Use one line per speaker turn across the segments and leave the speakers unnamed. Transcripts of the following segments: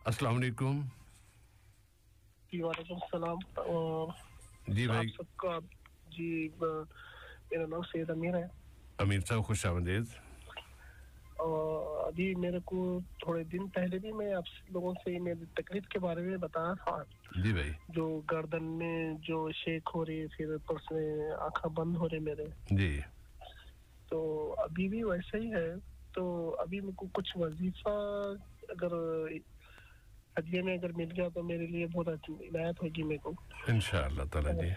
अस्सलाम वालेकुम।
जी वालेकुम सलाम।
जी भाई
आप सबका जी मेरा नाम सैयद अमीर है।
अमीर साहब खुश आमदीद।
अभी मेरे को थोड़े दिन पहले भी मैं आप लोगों से मेरी तकलीफ के बारे में बताया था।
जी भाई।
जो गर्दन में जो शेक हो रही, फिर ऊपर से आंखें बंद हो रही मेरे।
जी। तो
अभी भी वैसा ही है। तो अभी मेरे को कुछ वजीफा अगर हदिये में अगर मिल गया तो मेरे लिए बहुत अच्छी इनायत होगी मेरे को
इंशाअल्लाह ताला जी।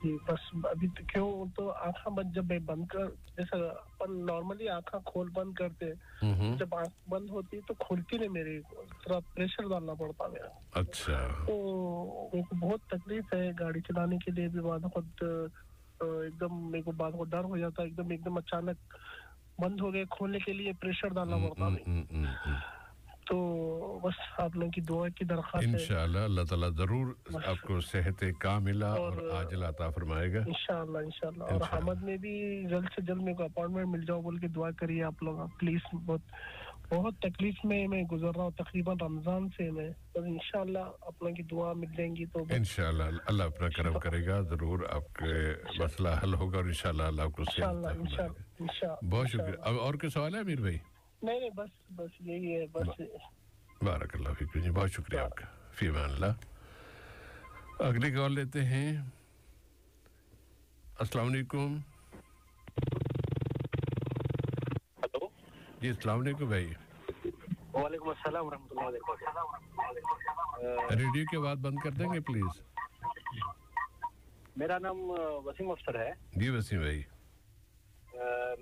जी बस अभी तो क्यों तो आँखें बंद जब मैं बंद कर जैसे अपन नॉर्मली आँखें खोल बंद करते हैं, जब आँख बंद होती है तो खुलती नहीं मेरी, थोड़ा प्रेशर डालना पड़ता है।
अच्छा।
तो मेरे को बहुत तकलीफ है गाड़ी चलाने के लिए भी। बाद खुद एकदम मेरे को बाद को डर हो जाता है, एकदम अचानक बंद हो गए, खोलने के लिए प्रेशर डालना पड़ता है। तो बस आप लोगों की दुआ की दरख्वास्त है।
इंशाअल्लाह अल्लाह ताला जरूर आपको सेहत कामिला और आजिला अता फरमाएगा।
इंशाअल्लाह। और हमद में भी जल्द से जल्द मेरे को अपॉइंटमेंट मिल जाओ बोल के दुआ करिए आप लोग प्लीज। बहुत तकलीफ में मैं गुजर रहा हूँ तकरीबन रमजान से मैं, तो इंशाअल्लाह आप लोगों की दुआ मिल जाएंगी तो
इंशाअल्लाह अल्लाह अपना करम करेगा, जरूर आपके मसला हल होगा और इंशाअल्लाह अल्लाह आपको सेहत अता फरमाएगा। बहुत शुक्रिया। अब और कोई सवाल है अमीर भाई?
नहीं बस यही है बस।
बारकल्लाह फीक जी, बहुत शुक्रिया आपका। फी अमान अल्लाह। अगली कॉल लेते हैं। अस्सलाम वालेकुम।
हेलो
जी अस्सलाम वालेकुम भाई।
वालेकुम अस्सलाम रहमतुल्लाहि व बरकातहू।
रेडियो की आवाज बंद कर देंगे प्लीज।
मेरा नाम वसीम अफसर है।
जी वसीम भाई।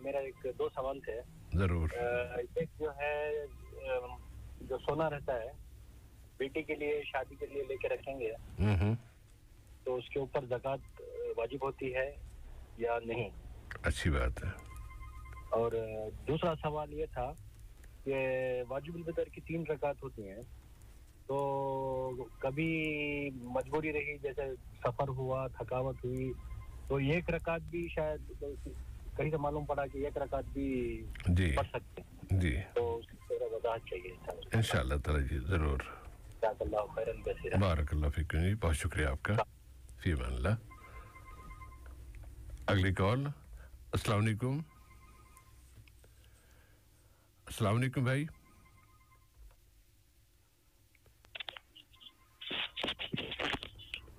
मेरा एक दो सवाल थे।
जरूर।
एक जो है जो सोना रहता है बेटी के लिए शादी के लिए लेके रखेंगे तो उसके ऊपर ज़कात वाजिब होती है या नहीं?
अच्छी बात है।
और दूसरा सवाल ये था कि वाजिबुल फितर की 3 रकात होती हैं, तो कभी मजबूरी रही जैसे सफर हुआ, थकावट हुई, तो 1 रकात भी शायद कहीं से मालूम पड़ा कि 1 रकात भी पढ़ सकते हैं
जी,
तो उसकी वजाहत चाहिए
इंशाअल्लाह ताला जी जरूर। बारकल्लाह फीक जी, बहुत शुक्रिया आपका। फी अमान अल्लाह। अगली कॉल। अस्सलाम वालेकुम। अस्सलाम वालेकुम भाई।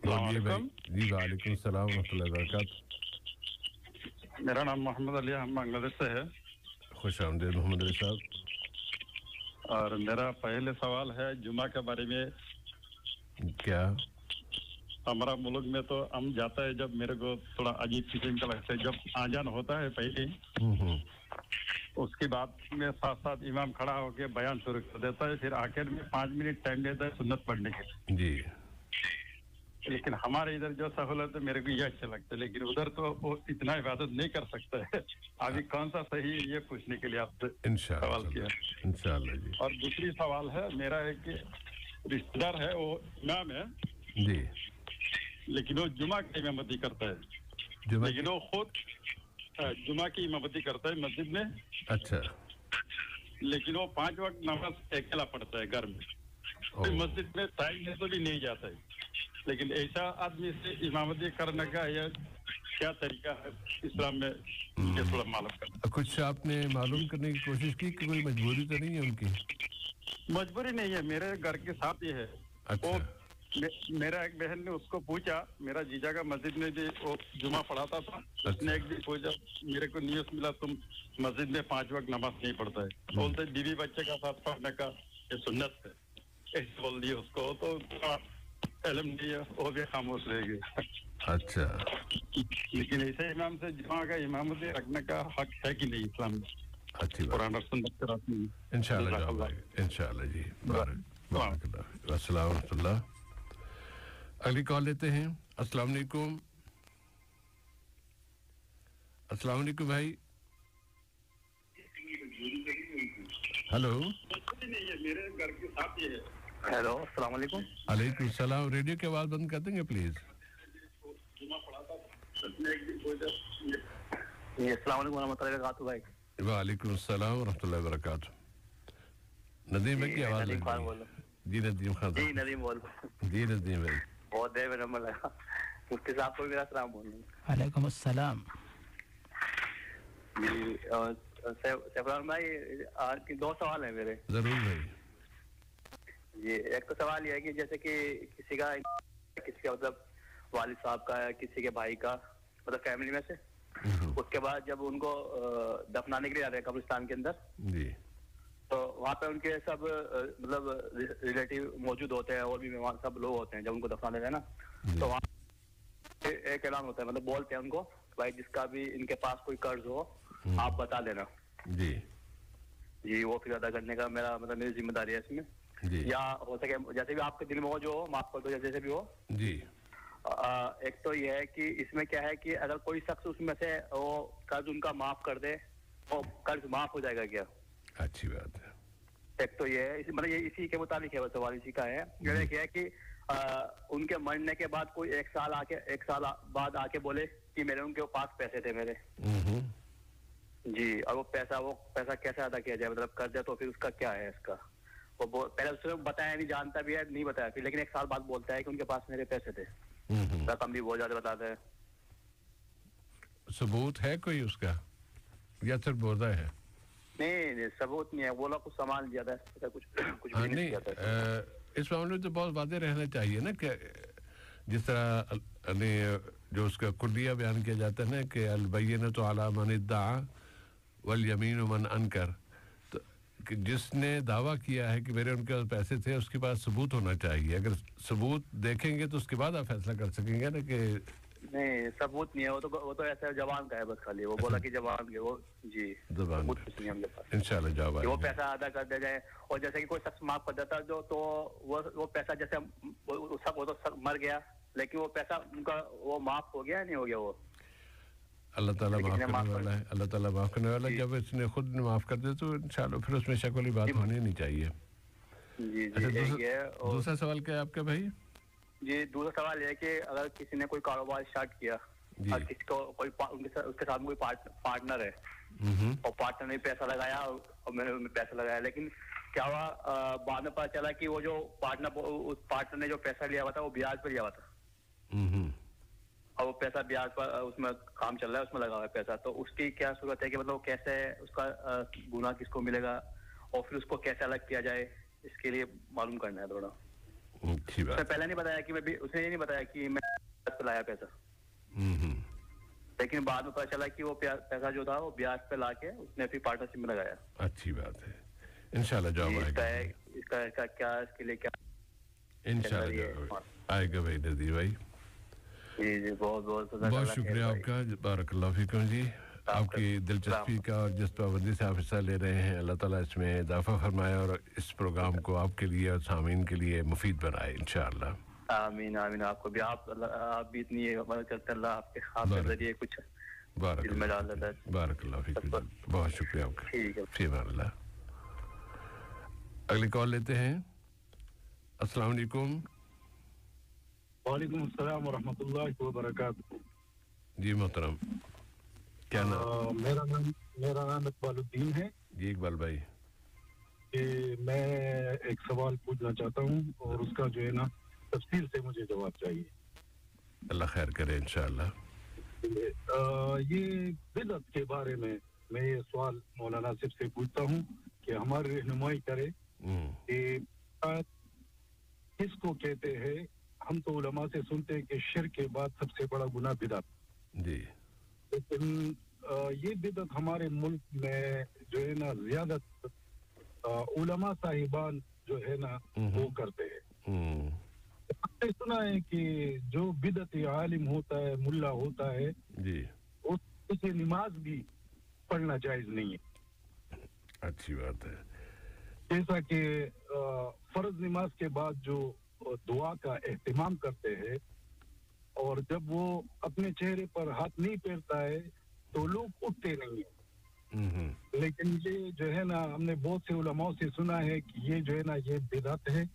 बोलिए भाई। जी वालेकुम सलाम व रहमतुल्लाहि व बरकातहू।
मेरा नाम मोहम्मद अली, हम बांग्लादेश से है।
खुश आमदीद मोहम्मद अली साहब।
और मेरा पहले सवाल है जुमा के बारे में।
क्या
हमारा मुल्क में तो हम जाता है जब मेरे को थोड़ा अजीब किस्म का लगता है, जब आजान होता है पहले उसके बाद में साथ साथ इमाम खड़ा होकर बयान शुरू कर देता है, फिर आखिर में 5 मिनट टाइम देता है सुन्नत पढ़ने के
जी।
लेकिन हमारे इधर जो सहूलत है मेरे को ये अच्छा लगता है, लेकिन उधर तो वो इतना इबादत नहीं कर सकता है। अभी कौन सा सही है ये पूछने के लिए आपसे सवाल किया।
इंशाअल्लाह जी।
और दूसरी सवाल है मेरा है कि रिश्तेदार है, वो इमाम है
जी,
लेकिन वो जुमा की इमामती करता है, लेकिन वो खुद जुमा की इमामती करता है मस्जिद में।
अच्छा।
लेकिन वो 5 वक्त नमाज अकेला पढ़ता है घर में, तो मस्जिद में टाइम है तो भी नहीं जाता है। लेकिन ऐसा आदमी से इमामती करने का यह क्या तरीका है इस्लाम में, ये थोड़ा मालूम करना।
कुछ आपने मालूम करने की कोशिश की कि कोई मजबूरी तो नहीं है उनकी?
मजबूरी नहीं है, मेरे घर के साथ ही है।
अच्छा।
मेरा एक बहन ने उसको पूछा, मेरा जीजा का मस्जिद में भी वो जुमा पढ़ाता था।
अच्छा।
उसने एक दिन पूछा, मेरे को न्यूज़ मिला तुम मस्जिद में 5 वक्त नमाज नहीं पढ़ता है, बोलते बीवी बच्चे का साथ पढ़ने का ये सुन्नत है, ऐसे बोल दिया उसको। तो इल्म नहीं है, वो भी खामोश रह गए।
अच्छा।
लेकिन ऐसे इमाम से जुमा का इमामती रखने का हक है कि नहीं इस्लाम में?
अच्छी बात। इंशाअल्लाह जी। बारकल्लाह। अस्सलाम वालेकुम। अगली कॉल लेते हैं। अस्सलाम वालेकुम। अस्सलाम वालेकुम भाई। हेलो।
मेरे घर के साथ ही है।
हेलो अस्सलाम वालेकुम।
वालेकुम सलाम। रेडियो की आवाज बंद कर देंगे प्लीज।
अस्सलाम वालेकुम रहमतुल्लाहि व बरकातहू भाई।
वालेकुम सलाम व रहमतुल्लाहि व बरकातहू। नदीम भाई की आवाज जी नदीम खान
जी नदीम बोल
जी नदीम भाई
बहुत देर में नंबर लगा मुफ्ती साहब को भी मेरा सलाम बोल
वालेकुम अस्सलाम
जी सैफरान भाई आज 2 सवाल हैं मेरे
जरूर भाई
जी एक तो सवाल ये है कि जैसे कि किसी का मतलब वालिद साहब का है किसी के भाई का मतलब फैमिली में से उसके बाद जब उनको दफनाने के लिए आ रहे हैं कब्रिस्तान के अंदर
जी
तो वहाँ पे उनके सब मतलब रिलेटिव मौजूद होते हैं और भी मेहमान सब लोग होते हैं जब उनको दफनाने हैं ना तो वहाँ एक ऐलान होता है मतलब बोलते हैं उनको भाई जिसका भी इनके पास कोई कर्ज हो आप बता देना
जी
जी वो फिर अदा करने का मेरा मतलब मेरी जिम्मेदारी है इसमें
जी
या हो सके जैसे भी आपके दिल में हो जो हो माफ कर दो जैसे भी हो
जी
एक तो ये है कि इसमें क्या है कि अगर कोई शख्स उसमें से वो कर्ज उनका माफ कर दे तो कर्ज माफ हो जाएगा क्या
अच्छी बात है
एक तो ये है मतलब ये इसी के मुताबिक है सवाल इसी का है जो एक है कि उनके मरने के बाद कोई 1 साल बाद आके बोले कि मेरे उनके पास पैसे थे मेरे जी और वो पैसा कैसे अदा किया जाए मतलब कर दे तो फिर उसका क्या है इसका वो पहले उसने बताया नहीं जानता भी है नहीं बताया फिर लेकिन 1 साल बाद बोलता है कि उनके पास मेरे पैसे थे रकम भी बहुत ज्यादा बताते हैं
सबूत है कोई उसका या सिर्फ बोलता है
नहीं सबूत नहीं है वो लोग कुछ सामान लिया था कुछ भी नहीं किया था
इस मामले में तो बहुत वादे रहना चाहिए ना कि जिस तरह जो उसका कुल्लिया बयान किया जाता है ना कि अलबय्यिनतु अला मन इद्दआ वल यमीनु मन अनकर तो कि जिसने दावा किया है कि मेरे उनके पास पैसे थे उसके पास सबूत होना चाहिए अगर सबूत देखेंगे तो उसके बाद आप फैसला कर सकेंगे ना कि
नहीं सबूत नहीं है वो तो ऐसा जवान का है बस खाली वो बोला कि जवान के वो जी
जवान
सबूत कुछ नहीं है हमके पास
इंशाल्लाह जवाब
वो पैसा अदा कर दिया जाए और जैसे कि कोई शख्स माफ कर देता जो तो वो पैसा जैसे वो तो मर गया लेकिन वो पैसा उनका वो माफ हो गया नहीं हो गया वो
अल्लाह ताला माफ करने वाला है अल्लाह ताला माफ करने वाला है जब इसने खुद माफ कर दे तो इंशाल्लाह फिर उसमें शक वाली बात होनी नहीं चाहिए
जी
दूसरा सवाल क्या है आपका भाई
जी दूसरा सवाल ये कि अगर किसी ने कोई कारोबार स्टार्ट किया और किसी को कोई उसके साथ में कोई पार्टनर है और पार्टनर ने पैसा लगाया और मैंने पैसा लगाया लेकिन क्या हुआ बाद में पता चला कि वो जो पार्टनर ने जो पैसा लिया हुआ था वो ब्याज पर लिया हुआ था और वो पैसा ब्याज पर उसमें काम चल रहा है उसमें लगा हुआ है पैसा तो उसकी क्या सूरत है कि मतलब कैसे उसका गुनाह किसको मिलेगा और फिर उसको कैसे अलग किया जाए इसके लिए मालूम करना है थोड़ा
अच्छी बात
पहले नहीं बताया कि उसने ये नहीं बताया कि मैं लाया पैसा लेकिन बाद में पता चला कि वो पैसा जो था वो ब्याज पे लाके उसने फिर पार्टनरशिप में लगाया
अच्छी बात है इंशाल्लाह जवाब
इसका क्या इसके लिए क्या
इंशाल्लाह आएगा भाई नदी भाई
जी
बहुत शुक्रिया आपका बारकल्लाह फीकुम जी आपकी दिलचस्पी का और जिस पाबंदी से आप हिस्सा ले रहे हैं अल्लाह ताला इसमें इजाफा फरमाए और इस प्रोग्राम को आपके लिए और सामीन के लिए मुफीद बनाए इंशाअल्लाह
आमीन आमीन आपको भी आप भी इतनी मदद करते अल्लाह आपके जरिए कुछ
बारकल्लाह फीकुम बहुत शुक्रिया आपका
ठीक है
फी अल्लाह अगली कॉल लेते हैं अस्सलाम वालेकुम
वालेकुम अस्सलाम व रहमतुल्लाहि व बरकातहू
जी मोहतरम क्या नाम
मेरा नाम इकबालुद्दीन है
जी इकबाल भाई
कि मैं एक सवाल पूछना चाहता हूँ और उसका जो है ना तफसील से मुझे जवाब चाहिए
अल्लाह खैर करे इंशाअल्लाह
ये बिदअत के बारे में मैं ये सवाल मौलाना सिर्फ से पूछता हूँ कि हमारी रहनुमाई करे कि किसको कहते हैं हम तो उलमा से सुनते हैं कि शिर्क के बाद सबसे बड़ा गुनाह बिदअत
जी
लेकिन ये बिदअत हमारे मुल्क में जो है ना ज्यादा उलमा साहिबान जो है ना वो करते हैं हमने सुना है कि जो बिदअत आलिम होता है मुल्ला होता है
जी
उसे नमाज भी पढ़ना जायज नहीं है
अच्छी बात है
जैसा कि फर्ज नमाज के बाद जो दुआ का एहतिमाम करते हैं और जब वो अपने चेहरे पर हाथ नहीं फेरता है तो लोग उठते नहीं है लेकिन ये जो है ना हमने बहुत से उलमाओं से सुना है कि ये जो है ना ये बिदअत है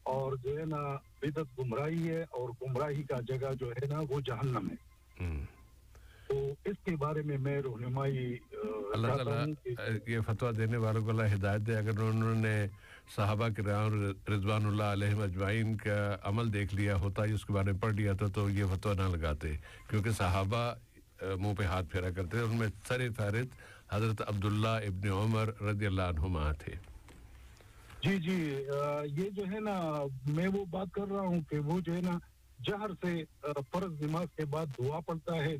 और जो है ना बिदअत गुमराही है और गुमराही का जगह जो है ना वो जहन्नम है तो इसके बारे में मैं रहनुमाई
अल्लाह ताला ये फतवा देने वालों को अल्लाह हिदायत दे। अगर उन्होंने सहाबा किराम रिज़वानुल्लाह अलैहिम अजमाइन का अमल देख लिया होता या उसके बारे में पढ़ लिया था तो ये फतवा ना लगाते, क्योंकि सहाबा मुंह पे हाथ फेरा करते थे। उनमें सर फहरिस्त हज़रत अब्दुल्ला इब्न उमर रज़ियल्लाहु अन्हुमा थे।
जी जी, ये जो है ना, मैं वो बात कर रहा हूँ कि वो जो है ना जहर से फर्ज नमाज के बाद दुआ पड़ता है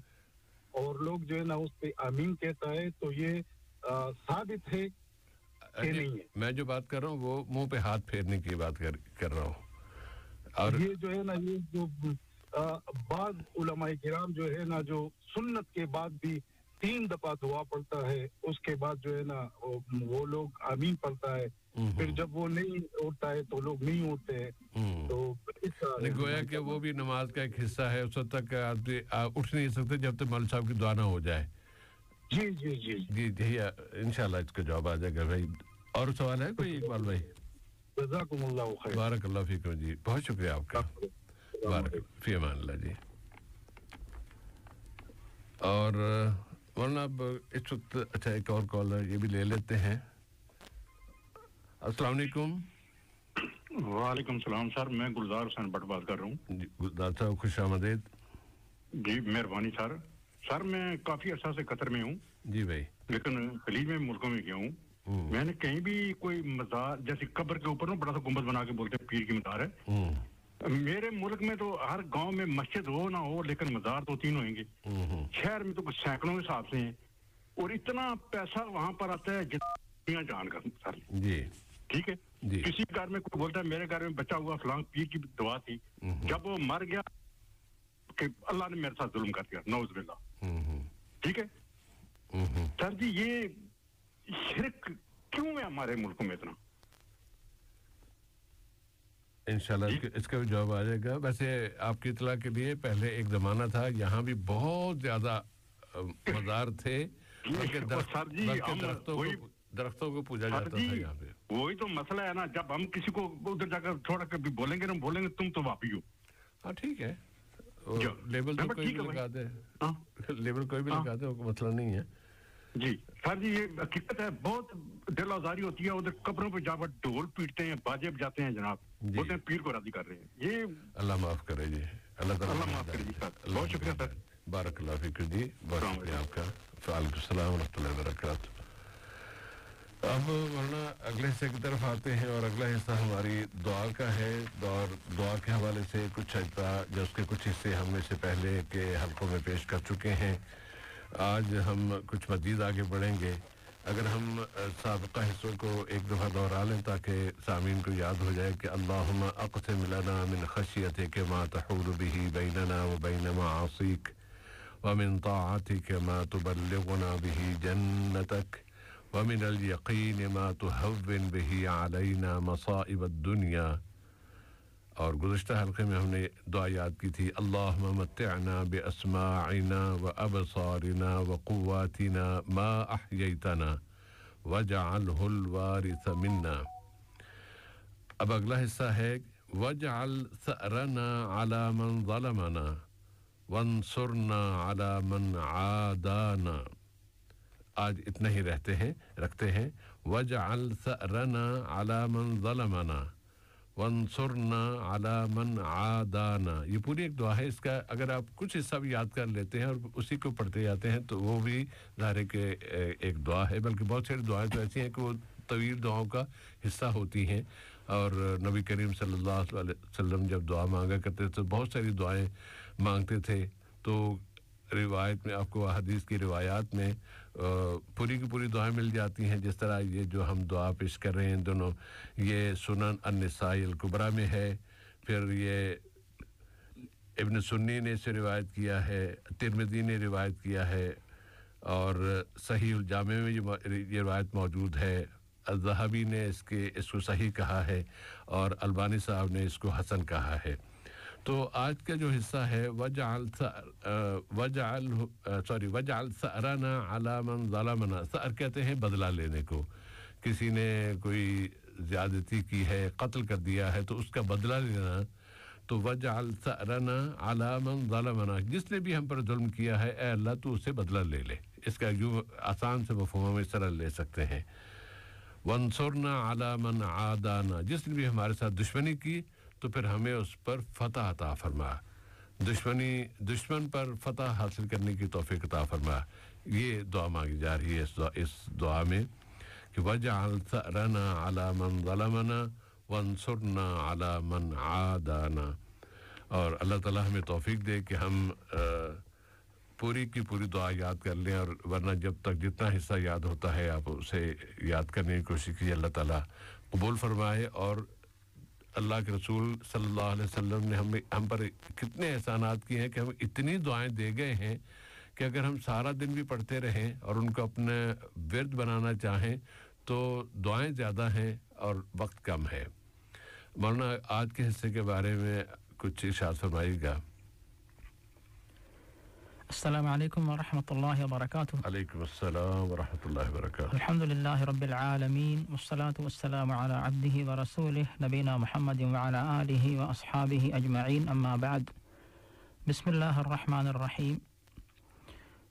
और लोग जो है ना उस पे आमीन कहता है, तो ये साबित है कि नहीं है?
मैं जो बात कर रहा हूँ वो मुंह पे हाथ फेरने की बात कर रहा हूँ। और
ये जो है ना, ये जो बाद उलमाए किराम जो है ना, जो सुन्नत के बाद भी 3 दफा दुआ पड़ता है, उसके बाद जो है ना वो लोग आमीन पढ़ता है, फिर जब वो नहीं उठता है तो लोग नहीं उठते हैं। तो
गोया कि वो भी नमाज का एक हिस्सा है। उस वक्त तक आप उठ नहीं सकते जब तक मौलवी साहब की दुआ ना हो जाए।
जी जी जी
जी जी, इंशाल्लाह इसका जवाब आ जाएगा भाई। और सवाल है कोई इकबाल भाई?
जज़ाकुमुल्लाह खैर।
बारकल्लाह फीकुम जी, बहुत शुक्रिया आपका। बारक फी अमानिल्लाह जी। और वरना अब इस वक्त अच्छा एक और कॉलर ये भी ले लेते हैं। अस्सलाम वालेकुम।
वालेकुम सलाम सर, मैं गुलजार हुसैन भट्ट बात कर रहा हूँ।
गुलजार साहब खुश आमदीद।
जी मेहरबानी सर। सर मैं काफी अर्सा से कतर में हूँ
जी भाई,
लेकिन खलीज में मुल्कों में गया हूँ। मैंने कहीं भी कोई मजार जैसे कब्र के ऊपर ना बड़ा सा गुंबद बना के बोलते हैं पीर की मजार है। मेरे मुल्क में तो हर गांव में मस्जिद हो ना हो लेकिन मजार तो 3 होंगे। शहर में तो कुछ सैकड़ों के हिसाब से हैं और इतना पैसा वहां पर आता है जितना जान का सर
जी।
ठीक है जी। किसी घर में कोई बोलता है मेरे घर में बच्चा हुआ फलां पीर की दुआ थी, जब वो मर गया कि अल्लाह ने मेरे साथ जुल्म कर दिया, नौज बिल्लाह। ठीक है सर जी, ये शिरक क्यों है हमारे मुल्कों में इतना?
इंशाल्लाह इसका भी जवाब आ जाएगा। वैसे आपकी इतला के लिए पहले एक जमाना था यहाँ भी बहुत ज्यादा मज़ार थे, बल्कि दरख्तों को पूजा जाता था यहाँ पे।
वही तो मसला है ना, जब हम किसी को उधर जाकर थोड़ा कभी बोलेंगे ना, बोलेंगे तुम तो वापी हो।
हाँ ठीक है, लेबल तो कोई भी लगा दे, लेबल कोई भी लगा दे, मसला नहीं है
जी। सर जी ये हकीकत है, बहुत दिल आजारी होती है। उधर कब्रों पे जाकर ढोल पीटते हैं, बाजे बजाते हैं जनाब, बोलते हैं पीर को राजी कर रहे हैं। ये
अल्लाह माफ करे जी, अल्लाह
माफ करे जी सर। बहुत शुक्रिया सर।
बारकल्लाह फीक जी, बहुत शुक्रिया आपका। वालेकुम सलाम व रहमतुल्लाहि व बरकातहू। अब वरना अगले हिस्से की तरफ आते हैं और अगला हिस्सा हमारी दुआ का है। और दुआ के हवाले से कुछ जो उसके कुछ हिस्से हमने से पहले के हल्कों में पेश कर चुके हैं। आज हम कुछ मज़ीद आगे बढ़ेंगे। अगर हम साबिक़ा हिस्सों को एक दफ़ा दोहरा लें ताकि सामीन को याद हो जाए कि अल्लाहुम्मा अक़सिम लना मिन ख़शियतिक मा तहूलु बिही बैनना व बैन मआसीक व मिन ताअतिक मा तुबल्लिगुना बिही जन्नतक व मिनल यक़ीन मा तुहव्विन बिही अलैना मसाइब दुनिया। और गुज़िश्ता हल्के में हमने दुआ याद की थी, अल्लाहुम्मा मत्तिअना बिअस्माइना व अबसारिना व क़ुव्वातिना मा अह्यैतना वजअलहुल वारिस मिन्ना। अब अगला हिस्सा है वजअल सअरना अला मन ज़लमना वंसुरना अला मन आदाना। आज इतना ही रखते हैं वजअल सअरना अला मन ज़लमना वंसुरना अला मन आदाना। ये पूरी एक दुआ है। इसका अगर आप कुछ हिस्सा भी याद कर लेते हैं और उसी को पढ़ते जाते हैं तो वो भी ज़ाहिर के एक दुआ है। बल्कि बहुत सारी दुआएं तो ऐसी हैं कि वो तवील दुआओं का हिस्सा होती हैं। और नबी करीम सल्लल्लाहु अलैहि वसल्लम जब दुआ मांगा करते तो बहुत सारी दुआएं मांगते थे। तो रिवायत में आपको हदीस की रिवायात में पूरी की पूरी दुआएं मिल जाती हैं। जिस तरह ये जो हम दुआ पेश कर रहे हैं दोनों, ये सुनन अन-निसाई अल-कुबरा में है, फिर ये इब्न सुन्नी ने इसे रिवायत किया है, तिरमिज़ी ने रिवायत किया है और सही उल जामे में ये रिवायत मौजूद है। अज़्ज़हाबी ने इसको सही कहा है और अलबानी साहब ने इसको हसन कहा है। तो आज का जो हिस्सा है वजअल सअरना अला मन ज़लमना। सअर कहते हैं बदला लेने को। किसी ने कोई ज़्यादती की है, कत्ल कर दिया है तो उसका बदला लेना। तो वजअल सअरना अला मन ज़लमना, जिसने भी हम पर जुल्म किया है ए अल्लाह तू उससे बदला ले ले। इसका यूँ आसान से मफ़हूम हम इस तरह ले सकते हैं, वंसुरना अला मन आदाना, जिसने भी हमारे साथ दुश्मनी की तो फिर हमें उस पर फ़तह अता फरमा, दुश्मन पर फ़तह हासिल करने की तौफ़ीक़ अता फरमा। ये दुआ मांगी जा रही है इस दुआ में कि वजअल सअरना अला मन ज़लमना वंसुरना अला मन आदाना, और अल्लाह ताला हमें तौफीक दे कि हम पूरी की पूरी दुआ याद कर लें, और वरना जब तक जितना हिस्सा याद होता है आप उसे याद करने की कोशिश कीजिए, अल्लाह ताला कबूल फरमाए। और अल्लाह के रसूल सल्लल्लाहु अलैहि वसल्लम ने हम पर कितने एहसानात किए हैं कि हम इतनी दुआएं दे गए हैं कि अगर हम सारा दिन भी पढ़ते रहें और उनको अपने विर्द बनाना चाहें तो दुआएं ज़्यादा हैं और वक्त कम है। मौलाना आज के हिस्से के बारे में कुछ इरशाद फरमाइएगा।
अस्सलामु अलैकुम व रहमतुल्लाहि व बरकातुहू।
अलैकुम अस्सलाम व रहमतुल्लाहि व बरकातुहू।
अल्हम्दुलिल्लाहि रब्बिल आलमीन वस्सलातु वस्सलामु अला अब्दिही व रसूलिही नबीना मुहम्मदिन व अला आलिही व अस्हाबिही अजमईन, अम्मा बाद। बिस्मिल्लाहिर रहमानिर रहीम।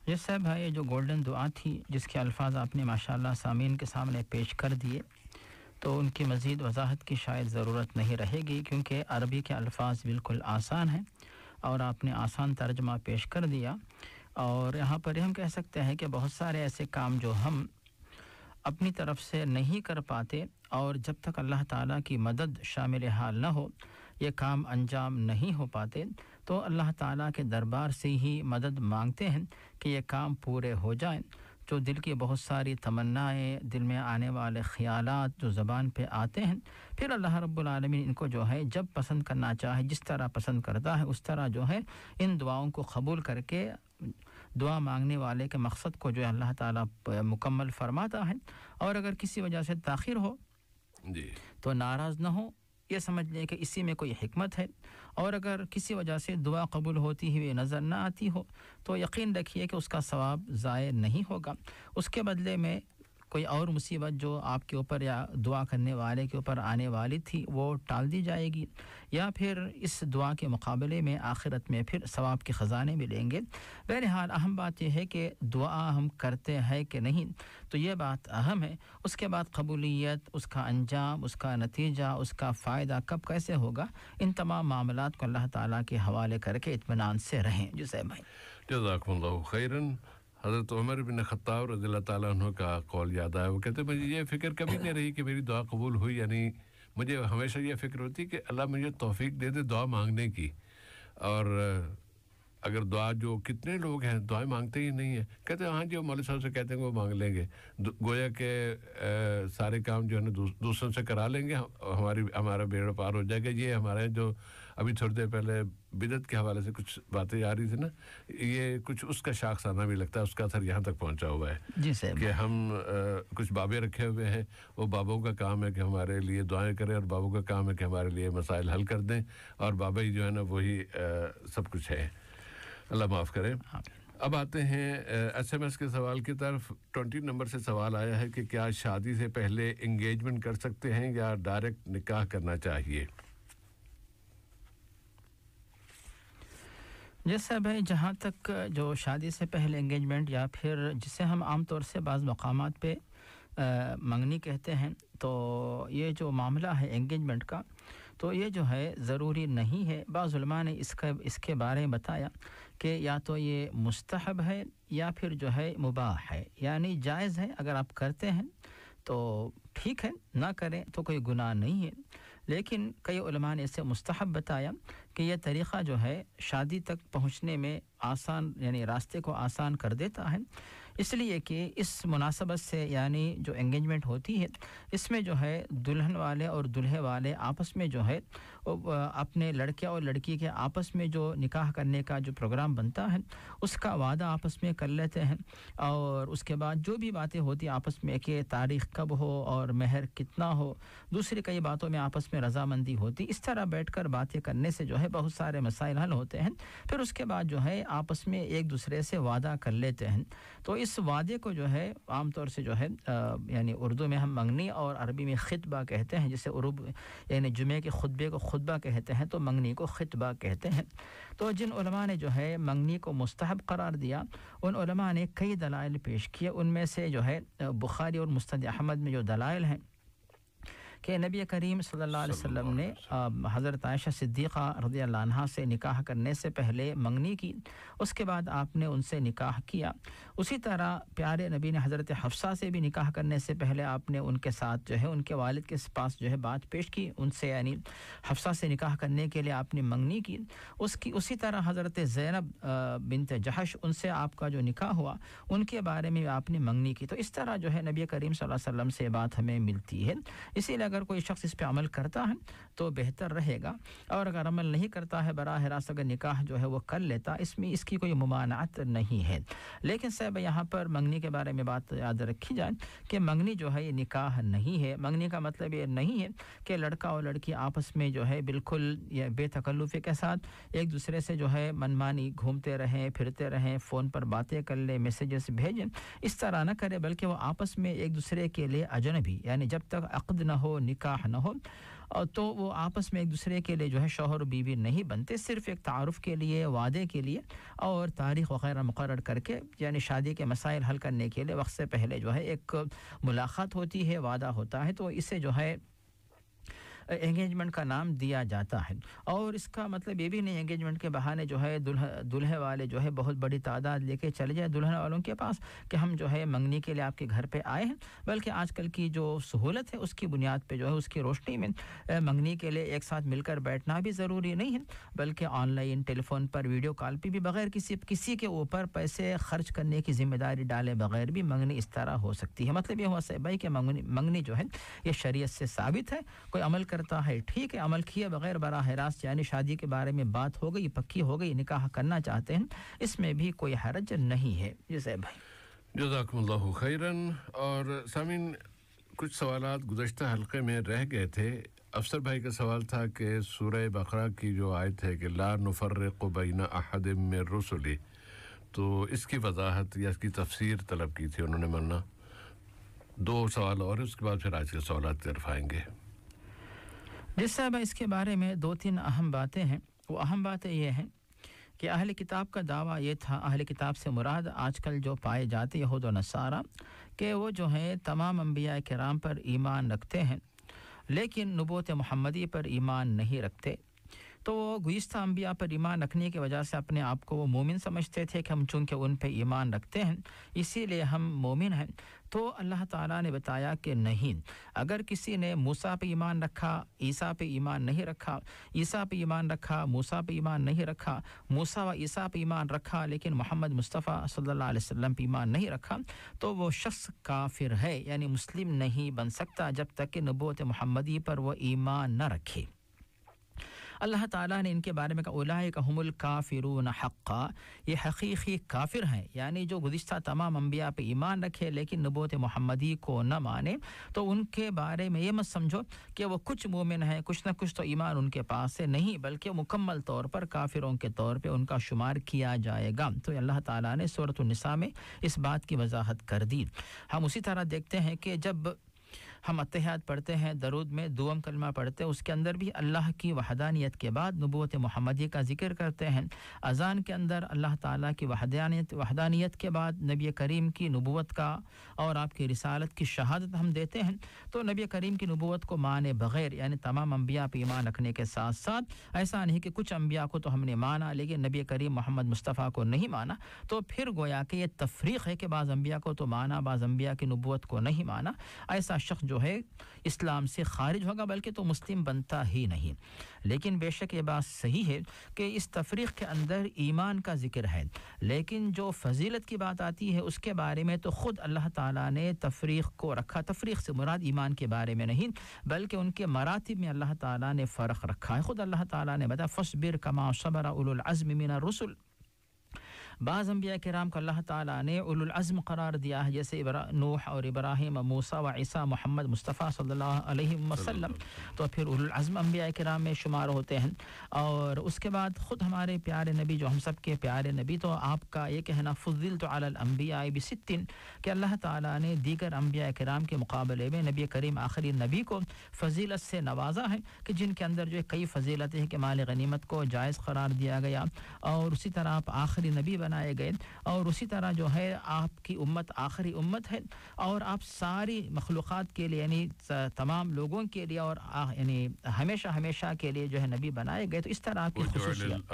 ये सब है ये जो गोल्डन दुआ थी जिसके अल्फाज आपने माशाअल्लाह सामीन के सामने पेश कर दिए, तो उनकी मज़ीद वजाहत की शायद ज़रूरत नहीं रहेगी क्योंकि अरबी के अल्फाज बिल्कुल आसान हैं और आपने आसान तर्जमा पेश कर दिया। और यहाँ पर हम कह सकते हैं कि बहुत सारे ऐसे काम जो हम अपनी तरफ से नहीं कर पाते और जब तक अल्लाह ताला की मदद शामिल हाल न हो ये काम अंजाम नहीं हो पाते, तो अल्लाह ताला के दरबार से ही मदद मांगते हैं कि ये काम पूरे हो जाएं। जो दिल की बहुत सारी तमन्नाएं, दिल में आने वाले ख़यालात जो ज़बान पे आते हैं, फिर अल्लाह रब्बुल आलमीन इनको जो है जब पसंद करना चाहे, जिस तरह पसंद करता है उस तरह जो है इन दुआओं को कबूल करके दुआ मांगने वाले के मकसद को जो है अल्लाह ताला मुकम्मल फरमाता है। और अगर किसी वजह से ताख़िर हो
जी
तो नाराज़ न हो, ये समझ लें कि इसी में कोई हिकमत है। और अगर किसी वजह से दुआ कबूल होती हुई नज़र ना आती हो तो यकीन रखिए कि उसका सवाब ज़ाय नहीं होगा, उसके बदले में कोई और मुसीबत जो आपके ऊपर या दुआ करने वाले के ऊपर आने वाली थी वो टाल दी जाएगी, या फिर इस दुआ के मुकाबले में आखिरत में फिर सवाब के ख़जाने मिलेंगे। बहरहाल अहम बात यह है कि दुआ हम करते हैं कि नहीं, तो ये बात अहम है। उसके बाद कबूलियत, उसका अंजाम, उसका नतीजा, उसका फ़ायदा कब कैसे होगा, इन तमाम मामलात को अल्लाह ताला के हवाले करके इत्मीनान से रहें। जी भाई,
जज़ाकुमुल्लाहु खैरन। हज़रत उमर बिन ख़त्ताब रज़ियल्लाहु ताला अन्हु का कौल याद आया। वो कहते मुझे ये फ़िक्र कभी नहीं रही कि मेरी दुआ कबूल हुई या नहीं, मुझे हमेशा ये फ़िक्र होती कि अल्लाह मुझे तौफ़ीक दे दे दुआ मांगने की। और अगर दुआ जो कितने लोग हैं दुआएं मांगते ही नहीं हैं, कहते हाँ जी वो मौलवी साहब से कहते हैं वो मांग लेंगे, गोया के सारे काम जो है ना दूसरों से करा लेंगे, हमारा बेड़ा पार हो जाएगा। ये हमारे जो अभी थोड़ी देर पहले बिदत के हवाले से कुछ बातें आ रही थी ना, ये कुछ उसका शाखसाना भी लगता है, उसका असर यहाँ तक पहुँचा हुआ है
जी सर
कि हम कुछ बाबे रखे हुए हैं, वो बाबों का काम है कि हमारे लिए दुआएं करें और बाबों का काम है कि हमारे लिए मसाइल हल कर दें, और बाबा ही जो है ना वही सब कुछ है। अल्लाह माफ़ करे। अब आते हैं SMS के सवाल की तरफ। 20 नंबर से सवाल आया है कि क्या शादी से पहले एंगेजमेंट कर सकते हैं या डायरेक्ट निकाह करना चाहिए?
जैसा भाई, जहाँ तक जो शादी से पहले एंगेजमेंट या फिर जिसे हम आम तौर से बाज़ मकामात पे मंगनी कहते हैं, तो ये जो मामला है एंगेजमेंट का, तो ये जो है ज़रूरी नहीं है। बाज़ उलमा ने इसके बारे में बताया कि या तो ये मुस्तहब है या फिर जो है मुबाह है, यानी जायज़ है। अगर आप करते हैं तो ठीक है, ना करें तो कोई गुनाह नहीं है। लेकिन कई उलमा ने इसे मुस्तहब बताया कि यह तरीक़ा जो है शादी तक पहुँचने में आसान, यानी रास्ते को आसान कर देता है, इसलिए कि इस मुनासबत से यानी जो एंगेजमेंट होती है इसमें जो है दुल्हन वाले और दुल्हे वाले आपस में जो है अपने लड़के और लड़की के आपस में जो निकाह करने का जो प्रोग्राम बनता है उसका वादा आपस में कर लेते हैं, और उसके बाद जो भी बातें होती आपस में कि तारीख़ कब हो और महर कितना हो, दूसरी कई बातों में आपस में रजामंदी होती। इस तरह बैठकर बातें करने से जो है बहुत सारे मसाइल हल होते हैं। फिर उसके बाद जो है आपस में एक दूसरे से वादा कर लेते हैं। तो اس وعدے کو جو ہے عام طور سے جو ہے یعنی اردو میں ہم منگنی اور عربی میں خطبہ کہتے ہیں، جسے یعنی جمعے کے خطبے کو خطبہ کہتے ہیں تو منگنی کو خطبہ کہتے ہیں۔ تو جن علماء نے جو ہے منگنی کو مستحب قرار دیا، ان علماء نے کئی دلائل پیش کیے۔ ان میں سے جو ہے بخاری اور مسند احمد میں جو دلائل ہیں کہ نبی کریم صلی اللہ علیہ وسلم نے حضرت عائشہ صدیقہ رضی اللہ عنہا سے نکاح کرنے سے پہلے منگنی کی، اس کے بعد آپ نے ان سے نکاح کیا۔ اسی طرح پیارے نبی نے حضرت حفصہ سے بھی نکاح کرنے سے پہلے آپ نے ان کے ساتھ جو ہے ان کے والد کے پاس جو ہے بات پیش کی، ان سے یعنی حفصہ سے نکاح کرنے کے لیے آپ نے منگنی کی۔ اسی طرح حضرت زینب بنت جحش، ان سے آپ کا جو نکاح ہوا، ان کے بارے میں آپ نے منگنی کی۔ تو اس طرح جو ہے نبی کریم صلی اللہ علیہ وسلم سے بات ہمیں ملتی ہے۔ اسی لیے اگر کوئی شخص اس پہ عمل کرتا ہے تو بہتر رہے گا، اور اگر عمل نہیں کرتا ہے، براہ راست اگر نکاح جو ہے وہ کر لیتا، اس کی کوئی ممانعت نہیں ہے۔ لیکن صاحب یہاں پر منگنی کے بارے میں بات یاد رکھی جائے کہ منگنی جو ہے یہ نکاح نہیں ہے۔ منگنی کا مطلب یہ نہیں ہے کہ لڑکا اور لڑکی آپس میں جو ہے بالکل بے تکلفی کے ساتھ ایک دوسرے سے جو ہے منمانی گھومتے رہیں، پھرتے رہیں، فون پر باتیں کر لیں، میسیجز بھیجیں، اس طرح نہ کرے، بلکہ وہ آپس میں ایک دوسرے کے لیے اجنبی، یعنی جب تک عقد نہ ہو، نکاح نہ ہو، تو وہ آپس میں ایک دوسرے کے لیے جو ہے شوہر و بیوی نہیں بنتے، صرف ایک تعارف کے لیے، وعدے کے لیے اور تاریخ وغیرہ مقرر کر کے، یعنی شادی کے مسائل حل کرنے کے لیے وقت سے پہلے جو ہے ایک ملاقات ہوتی ہے، وعدہ ہوتا ہے، تو اسے جو ہے انگیجمنٹ کا نام دیا جاتا ہے۔ اور اس کا مطلب یہ بھی نہیں انگیجمنٹ کے بہانے جو ہے دلہے والے جو ہے بہت بڑی تعداد لے کے چلے جائے دلہن والوں کے پاس کہ ہم جو ہے منگنی کے لیے آپ کے گھر پہ آئے ہیں، بلکہ آج کل کی جو سہولت ہے اس کی بنیاد پہ جو ہے اس کی روشنی میں منگنی کے لیے ایک ساتھ مل کر بیٹھنا بھی ضروری نہیں ہے، بلکہ آن لائن، ٹیلی فون پر، ویڈیو کال پہ بھی بغیر کسی کے اوپر پیسے خرچ کرنے کی ذمہ داری ڈالے بغیر بھی منگنی اس طرح ہو سکتی ہے۔ مطلب یہ ہوا صاحب بھائی کہ منگنی جو ہے یہ شریعت سے ثابت ہے، کوئی عمل کرتا ہے ٹھیک ہے، عمل کیے بغیر براہ راست یعنی شادی کے بارے میں بات ہو گئی، پکی ہو گئی، نکاح کرنا چاہتے ہیں، اس میں بھی کوئی حرج نہیں ہے۔ جی صاحب بھائی
جزاکم اللہ خیراً۔ اور سامعین، کچھ سوالات گزشتہ حلقے میں رہ گئے تھے۔ افسر بھائی کا سوال تھا کہ سورہ بقرہ کی جو آیت ہے کہ لا نفرق بین احد من رسلہ، تو اس کی وضاحت یا اس کی تفسیر طلب کی تھی انہوں نے مرنا۔ دو سوال اور اس کے بعد پھر آج کے سوالات طرف آئیں گے۔
جس صاحب اس کے بارے میں دو تین اہم باتیں ہیں۔ وہ اہم باتیں یہ ہیں کہ اہل کتاب کا دعویٰ یہ تھا، اہل کتاب سے مراد آج کل جو پائے جاتے یہود و نصارہ، کہ وہ جو ہیں تمام انبیاء کرام پر ایمان رکھتے ہیں لیکن نبوت محمدی پر ایمان نہیں رکھتے۔ تو وہ گزشتہ انبیاء پر ایمان رکھنے کی وجہ سے اپنے آپ کو وہ مومن سمجھتے تھے کہ ہم چونکہ ان پہ ایمان رکھتے ہیں اسی لیے ہم مومن ہیں۔ تو اللہ تعالیٰ نے بتایا کہ نہیں، اگر کسی نے موسیٰ پہ ایمان رکھا، عیسیٰ پہ ایمان نہیں رکھا، عیسیٰ پہ ایمان رکھا، موسیٰ پہ ایمان نہیں رکھا، موسیٰ و عیسیٰ پہ ایمان رکھا لیکن محمد مصطفیٰ صلی اللہ علیہ وسلم پہ ایمان نہیں رکھا، تو وہ شخص کافر ہے، یعنی مسلم نہیں بن سکتا جب تک کہ نبوت محمدی پر وہ ایمان نہ رکھے۔ اللہ تعالیٰ نے ان کے بارے میں کہا اولئک هم الکافرون حقا، یہ حقیقی کافر ہیں، یعنی جو گزشتہ تمام انبیاء پہ ایمان رکھے لیکن نبوت محمدی کو نہ مانے، تو ان کے بارے میں یہ مت سمجھو کہ وہ کچھ مومن ہیں، کچھ نہ کچھ تو ایمان ان کے پاس ہے، نہیں، بلکہ مکمل طور پر کافروں کے طور پہ ان کا شمار کیا جائے گا۔ تو اللہ تعالیٰ نے سورۃ النساء میں اس بات کی وضاحت کر دی۔ ہم اسی طرح دیکھتے ہیں کہ جب ہم اتحیات پڑھتے ہیں، درود میں دوم کلمہ پڑھتے ہیں، اس کے اندر بھی اللہ کی وحدانیت کے بعد نبوت محمدی کا ذکر کرتے ہیں۔ اذان کے اندر اللہ تعالیٰ کی وحدانیت کے بعد نبی کریم کی نبوت کا اور آپ کی رسالت کی شہادت ہم دیتے ہیں۔ تو نبی کریم کی نبوت کو مانے بغیر، یعنی تمام انبیاء پہ ایمان رکھنے کے ساتھ ساتھ ایسا نہیں کہ کچھ انبیاء کو تو ہم نے مانا لیکن نبی کریم محمد مصطفیٰ کو نہیں مانا، تو پھر گویا کہ یہ تفریق ہے کہ بعض انبیاء کو تو مانا، بعض انبیاء کی نبوت کو نہیں مانا۔ ایسا شخص جو ہے اسلام سے خارج ہوگا، بلکہ تو مسلم بنتا ہی نہیں۔ لیکن بے شک یہ بات صحیح ہے کہ اس تفریق کے اندر ایمان کا ذکر ہے، لیکن جو فضیلت کی بات آتی ہے اس کے بارے میں تو خود اللہ تعالیٰ نے تفریق کو رکھا۔ تفریق سے مراد ایمان کے بارے میں نہیں، بلکہ ان کے مراتب میں اللہ تعالیٰ نے فرق رکھا ہے۔ خود اللہ تعالیٰ نے بتایا فاصبر کما صبر اولو العزم من الرسل، بعض انبیاء کرام کو اللہ تعالیٰ نے اولو العزم قرار دیا ہے، جیسے نوح اور ابراہیم، موسیٰ و عیسیٰ، محمد مصطفیٰ صلی اللہ علیہ وسلم، تو پھر اولو العزم انبیاء کرام میں شمار ہوتے ہیں۔ اور اس کے بعد خود ہمارے پیارے نبی، جو ہم سب کے پیارے نبی، تو آپ کا یہ کہنا فضلت علی الانبیاء ب60 کہ اللہ تعالیٰ نے دیگر انبیاء کرام کے مقابلے میں نبی کریم آخری نبی کو فضیلت سے نوازا ہے، کہ جن کے اندر جو کئی فضیلتیں ہیں کہ مال غنیمت کو جائز قرار دیا گیا، اور اسی طرح آپ آخری نبی بنائے گئے، اور اسی طرح جو ہے آپ کی امت آخری امت ہے، اور آپ ساری مخلوقات کے لیے یعنی تمام لوگوں کے لیے اور یعنی ہمیشہ ہمیشہ کے لیے جو ہے نبی بنائے گئے۔ تو اس طرح آپ کی خصوصیات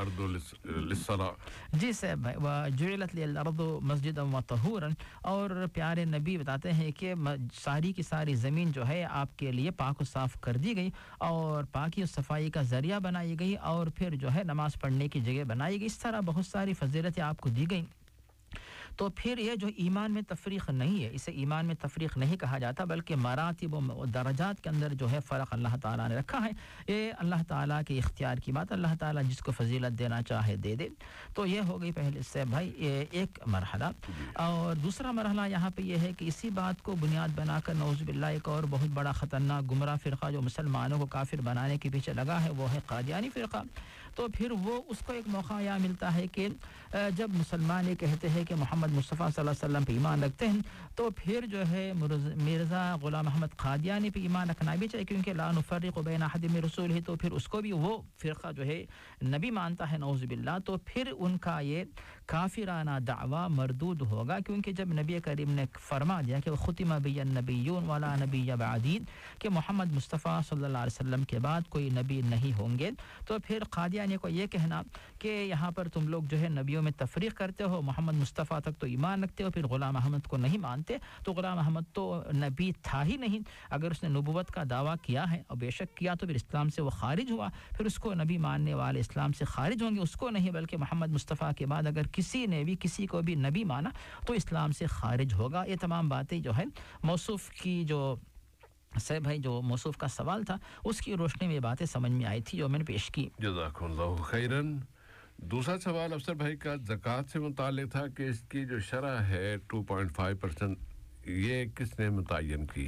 جی صاحب، وجعلت للارض مسجدا وطہورا، اور پیارے نبی بتاتے ہیں کہ ساری کی ساری زمین جو ہے آپ کے لیے پاک و صاف کر دی گئی، اور پاکی و صفائی کا ذریعہ بنائی گئی، اور پھر جو ہے نماز پڑھنے کی جگہ بنائی گئی۔ اس طرح بہت ساری فضیلتیں آپ کو دی گئیں۔ تو پھر یہ جو ایمان میں تفریق نہیں ہے، اسے ایمان میں تفریق نہیں کہا جاتا، بلکہ مراتب و درجات کے اندر جو ہے فرق اللہ تعالیٰ نے رکھا ہے۔ یہ اللہ تعالیٰ کے اختیار کی بات، اللہ تعالیٰ جس کو فضیلت دینا چاہے دے دے۔ تو یہ ہو گئی پہلے سے بھائی ایک مرحلہ، اور دوسرا مرحلہ یہاں پہ یہ ہے کہ اسی بات کو بنیاد بنا کر نعوذ باللہ ایک اور بہت بڑا خطرناک گمراہ فرقہ جو مسلمانوں کو کافر بنانے کے پیچھے لگا ہے، وہ ہے قادیانی فرقہ۔ تو پھر وہ اس کو ایک موقع یہ ملتا ہے کہ جب مسلمان یہ کہتے ہیں کہ محمد مصطفیٰ صلی اللہ علیہ وسلم پہ ایمان رکھتے ہیں، تو پھر جو ہے مرزا غلام احمد قادیانی پہ ایمان رکھنا بھی چاہیے، کیونکہ لا نفرق بین احد من رسولہ، تو پھر اس کو بھی وہ فرقہ جو ہے نبی مانتا ہے نعوذ باللہ۔ تو پھر ان کا یہ کافرانہ دعویٰ مردود ہوگا، کیونکہ جب نبی کریم نے فرما دیا کہ ختم بی النبیون ولا نبی بعدی، کہ محمد مصطفیٰ صلی اللہ علیہ وسلم کے بعد کوئی نبی نہیں ہوں گے، تو پھر قادیانی کو یہ کہنا کہ یہاں پر تم لوگ جو ہے نبیوں میں تفریق کرتے ہو، محمد مصطفیٰ تک تو ایمان رکھتے ہو، پھر غلام احمد کو نہیں مانتے، تو غلام احمد تو نبی تھا ہی نہیں۔ اگر اس نے نبوت کا دعویٰ کیا ہے اور بے شک کیا، تو پھر اسلام سے وہ خارج ہوا، پھر اس کو نبی ماننے والے اسلام سے خارج ہوں گے، اس کو نہیں، بلکہ محمد مصطفیٰ کے بعد اگر کسی نے بھی کسی کو بھی نبی مانا تو اسلام سے خارج ہوگا۔ یہ تمام باتیں جو ہے موصوف کی جو سے بھائی جو موصوف کا سوال تھا، اس کی روشنی میں یہ باتیں سمجھ میں آئی تھی جو میں نے پیش کی۔
جزاکم اللہ خیراً۔ دوسرا سوال افسر بھائی کا زکوٰۃ سے متعلق تھا کہ اس کی جو شرح ہے 2.5%، یہ کس نے متعین کی؟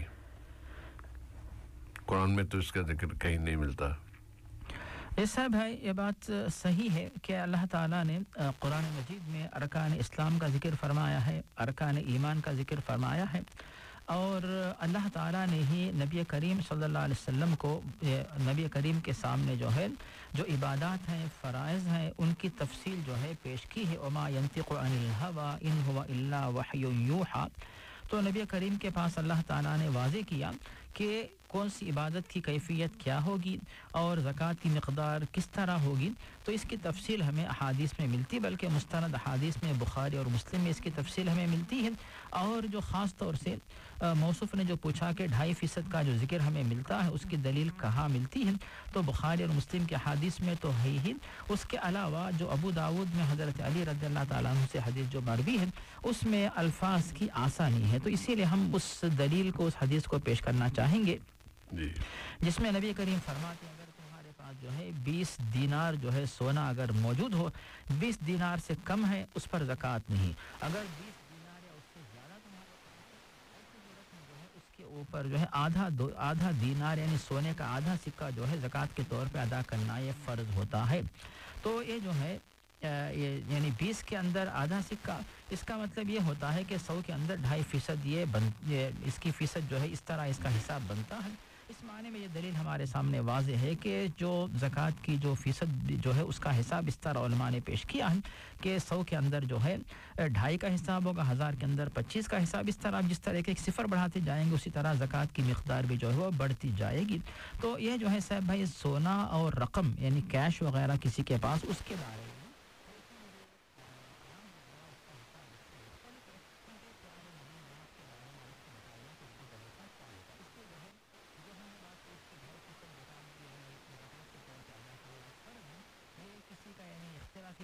قرآن میں تو اس کا ذکر کہیں نہیں ملتا۔
یہ صاحب ہے، یہ بات صحیح ہے کہ اللہ تعالیٰ نے قرآن مجید میں ارکان اسلام کا ذکر فرمایا ہے، ارکان ایمان کا ذکر فرمایا ہے، اور اللہ تعالیٰ نے ہی نبی کریم صلی اللہ علیہ وسلم کو نبی کریم کے سامنے جو ہے جو عبادات ہیں، فرائض ہیں، ان کی تفصیل جو ہے پیش کی ہے۔ وما ينطق عن الهوى ان هو الا وحی یوحى، تو نبی کریم کے پاس اللہ تعالیٰ نے واضح کیا کہ کون سی عبادت کی کیفیت کیا ہوگی اور زکوٰۃ کی مقدار کس طرح ہوگی، تو اس کی تفصیل ہمیں احادیث میں ملتی، بلکہ مستند احادیث میں بخاری اور مسلم میں اس کی تفصیل ہمیں ملتی ہے۔ اور جو خاص طور سے موصوف نے جو پوچھا کہ 2.5% کا جو ذکر ہمیں ملتا ہے، اس کی دلیل کہاں ملتی ہے، تو بخاری اور مسلم کے حدیث میں تو ہے ہی، اس کے علاوہ جو ابو داود میں حضرت علی رضی اللہ تعالیٰ عنہ سے حدیث جو مروی ہے، اس میں الفاظ کی آسانی ہے، تو اسی لیے ہم اس دلیل کو، اس حدیث کو پیش کرنا چاہیں گے، جس میں نبی کریم فرماتے ہیں اگر تمہارے پاس جو ہے 20 دینار جو ہے سونا اگر موجود ہو، 20 دینار سے کم ہے اس پر زکوٰۃ نہیں، اگر 20 دینار یا اس سے زیادہ تمہارے پاس جو ہے اس کے اوپر جو ہے آدھا دینار یعنی سونے کا آدھا سکہ جو ہے زکوٰۃ کے طور پہ ادا کرنا یہ فرض ہوتا ہے۔ تو یہ جو ہے یعنی 20 کے اندر آدھا سکہ، اس کا مطلب یہ ہوتا ہے کہ 100 کے اندر 2.5% یہ اس کی فیصد جو ہے اس طرح اس کا حساب بنتا ہے۔ اس معنی میں یہ دلیل ہمارے سامنے واضح ہے کہ جو زکوٰۃ کی جو فیصد جو ہے اس کا حساب اس طرح علماء نے پیش کیا ہے کہ 100 کے اندر جو ہے 2.5 کا حساب ہوگا، 1000 کے اندر 25 کا حساب، اس طرح جس طرح ایک صفر بڑھاتے جائیں گے اسی طرح زکوٰۃ کی مقدار بھی جو ہے وہ بڑھتی جائے گی۔ تو یہ جو ہے صاحب بھائی سونا اور رقم یعنی کیش وغیرہ کسی کے پاس، اس کے بارے میں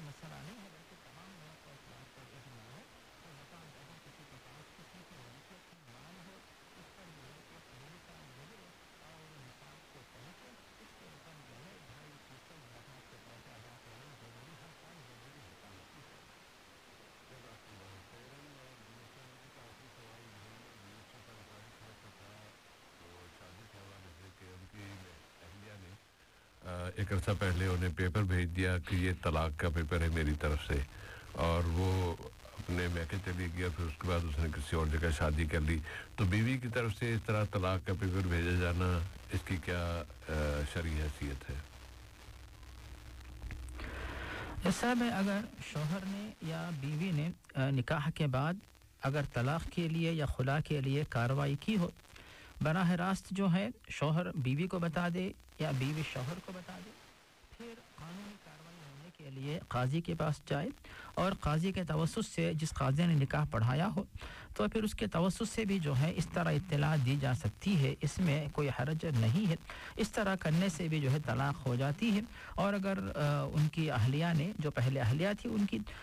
مسئلہ نہیں ہے، بلکہ تمام لوگوں کو اس بات پر اجماع ہے کہ زکوٰۃ اگر کسی کے پاس کسی کی وجہ سے مال ہو، اس پر جو ہے ایک مہینے کا گزرے اور نصاب کو پہنچے، اس کے رقم جو ہے 2.5% زکوٰۃ کے طور پر ادا کرنا ضروری ہر سال ضروری ہوتا ہے۔
एक अर्सा पहले उन्हें पेपर भेज दिया कि ये तलाक का पेपर है मेरी तरफ से, और वो अपने मैके चली गया, फिर उसके बाद उसने किसी और जगह शादी कर ली, तो बीवी की तरफ से इस तरह तलाक का पेपर भेजा जाना, इसकी क्या शरई हैसियत है?
ऐसा में अगर शौहर ने या बीवी ने निकाह के बाद अगर तलाक के लिए या खुला के लिए कार्रवाई की हो, बराह रास्त जो है शौहर बीवी को बता दे या बीवी शौहर को बता दे, फिर कानूनी कार्रवाई होने के लिए काजी के पास जाए और काजी के तवस्सुस से जिस काजी ने निकाह पढ़ाया हो तो फिर उसके तवस्सुस से भी जो है इस तरह इत्तला दी जा सकती है, इसमें कोई हरज नहीं है। इस तरह करने से भी जो है तलाक हो जाती है। और अगर उनकी अहलिया ने, जो पहले अहलिया थी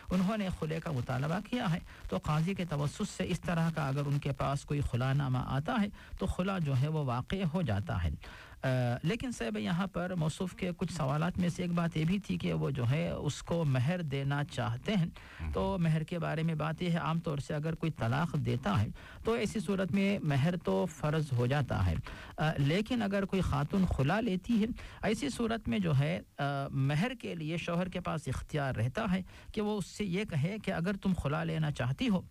उन्होंने खुले का मुतालबा किया है तो काजी के तवस्सुस से इस तरह का अगर उनके पास कोई खुलानामा आता है तो खुला जो है वो वाक़ई हो जाता है। लेकिन साहब यहाँ पर मौसूफ के कुछ सवालात में से एक बात ये भी थी कि वो जो है उसको महर देना चाहते हैं, तो महर के बारे में बात यह है आम तौर से अगर कोई तलाक देता है तो ऐसी सूरत में महर तो फ़र्ज़ हो जाता है, लेकिन अगर कोई खातून खुला लेती है ऐसी सूरत में जो है महर के लिए शौहर के पास इख्तियार रहता है कि वो उससे ये कहे कि अगर तुम खुला लेना चाहती हो,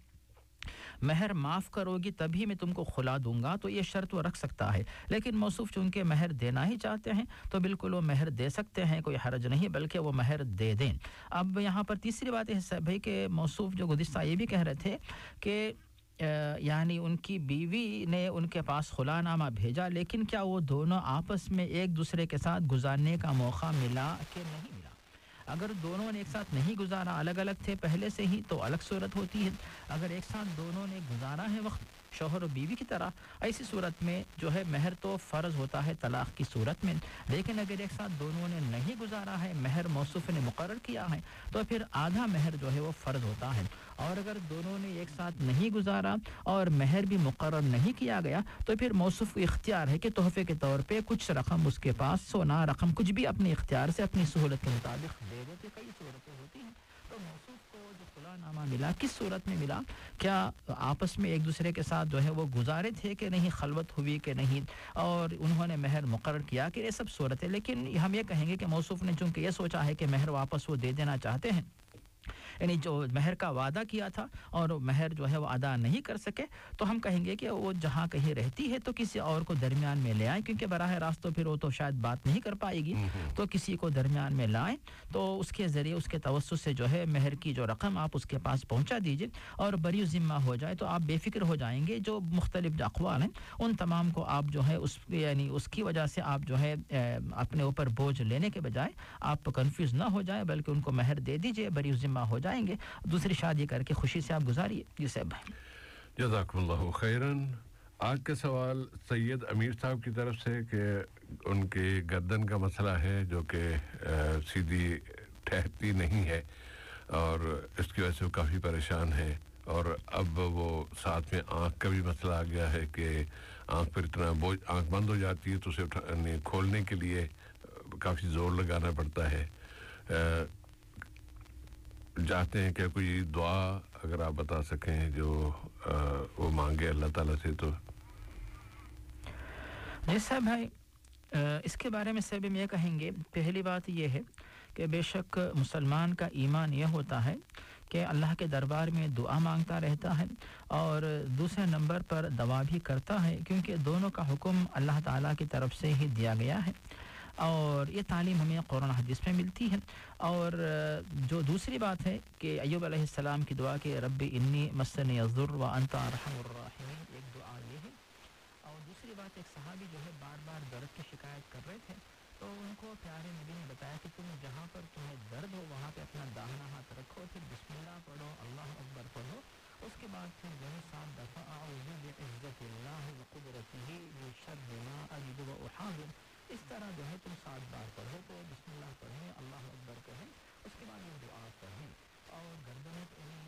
महर माफ़ करोगी तभी मैं तुमको खुला दूंगा, तो ये शर्त वो रख सकता है। लेकिन मौसूफ चूँकि महर देना ही चाहते हैं तो बिल्कुल वो महर दे सकते हैं, कोई हरज नहीं, बल्कि वो महर दे दें। अब यहाँ पर तीसरी बात है भाई कि मौसूफ जो गुज़िश्ता ये भी कह रहे थे कि यानी उनकी बीवी ने उनके पास खुलानामा भेजा, लेकिन क्या वो दोनों आपस में एक दूसरे के साथ गुजारने का मौका मिला कि नहीं मिला? अगर दोनों ने एक साथ नहीं गुजारा, अलग अलग थे पहले से ही, तो अलग सूरत होती है। अगर एक साथ दोनों ने गुजारा है वक्त शौहर और बीवी की तरह, ऐसी सूरत में जो है महर तो फ़र्ज़ होता है तलाक़ की सूरत में। लेकिन अगर एक साथ दोनों ने नहीं गुजारा है, महर मौसूफ़ ने मुक़र्रर किया है, तो फिर आधा महर जो है वो फ़र्ज़ होता है। और अगर दोनों ने एक साथ नहीं गुजारा और महर भी मुक़र्रर नहीं किया गया तो फिर मौसूफ़ को इख्तियार है कि तोहफ़े के तौर पे कुछ रकम उसके पास, सोना रकम कुछ भी अपने इख्तियार से अपनी सहूलत के मुताबिक दे दे। तो कई सूरतें होती हैं। तो मौसूफ़ को जो खुलानामा मिला किस सूरत में मिला, क्या आपस में एक दूसरे के साथ जो है वो गुजारे थे कि नहीं, खलवत हुई कि नहीं, और उन्होंने महर मुक़र्रर किया कि ये सब सूरत है। लेकिन हम ये कहेंगे कि मौसूफ़ ने चूँकि ये सोचा है कि महर वापस वो दे देना चाहते हैं, यानी जो महर का वादा किया था और महर जो है वो अदा नहीं कर सके, तो हम कहेंगे कि वो जहाँ कहीं रहती है तो किसी और को दरमियान में ले आए, क्योंकि बराह रास्त तो फिर वो तो शायद बात नहीं कर पाएगी, तो किसी को दरमियान में लाएं, तो उसके ज़रिए उसके तवस्सुस से जो है महर की जो रकम आप उसके पास पहुँचा दीजिए और बरी ज़िम्मा हो जाए, तो आप बेफिक्र हो जाएंगे। जो मुख्तलिफ अक़वाल हैं उन तमाम को आप जो है उस यानी उसकी वजह से आप जो है अपने ऊपर बोझ लेने के बजाय आप कन्फ्यूज़ ना हो जाए, बल्कि उनको महर दे दीजिए, बरी ज़िम्मा हो जाएंगे, दूसरी शादी करके खुशी से आप गुजारिए। जी साहब भाई,
जज़ाकुमुल्लाहु खैरन। आज का सवाल सैयद अमीर साहब की तरफ से कि उनके गर्दन का मसला है जो कि सीधी ठहरती नहीं है और इसकी वजह से वो काफ़ी परेशान है, और अब वो साथ में आँख का भी मसला आ गया है कि आँख पर इतना बोझ, आँख बंद हो जाती है तो उसे खोलने के लिए काफ़ी ज़ोर लगाना पड़ता है। चाहते हैं कि कोई दुआ अगर आप बता सकें जो वो मांगे अल्लाह ताला से। तो
जी साहब भाई, इसके बारे में सब हम ये कहेंगे, पहली बात ये है कि बेशक मुसलमान का ईमान यह होता है कि अल्लाह के दरबार में दुआ मांगता रहता है और दूसरे नंबर पर दवा भी करता है, क्योंकि दोनों का हुक्म अल्लाह ताला की तरफ से ही दिया गया है और ये तालीम हमें कुरान हदीस में मिलती है। और जो दूसरी बात है कि अय्यूब अलैहिस्सलाम की दुआ के रब्बी इन्नी मस्सनी अज़्ज़ुर व अंता अरहमुर राहिमीन, एक दुआ ये है। और दूसरी बात, एक सहाबी जो है बार बार दर्द की शिकायत कर रहे थे, तो उनको प्यारे नबी ने बताया कि तुम जहाँ पर तुम्हें दर्द हो वहाँ पे अपना दाहिना हाथ रखो, फिर बिस्मिल्लाह पढ़ो, अल्लाह अकबर पढ़ो, उसके बाद फिर जो है 7 दफ़ा अऊज़ु बिइज़्ज़तिल्लाहि व क़ुदरतिही मिन शर्रि मा अजिदु व उहाज़िर, इस तरह जो है तुम 7 बार पढ़ो, तो बिस्मिल्लाह पढ़ें, अल्लाह अकबर कहें, उसके बाद ये दुआ पढ़ें और गर्दन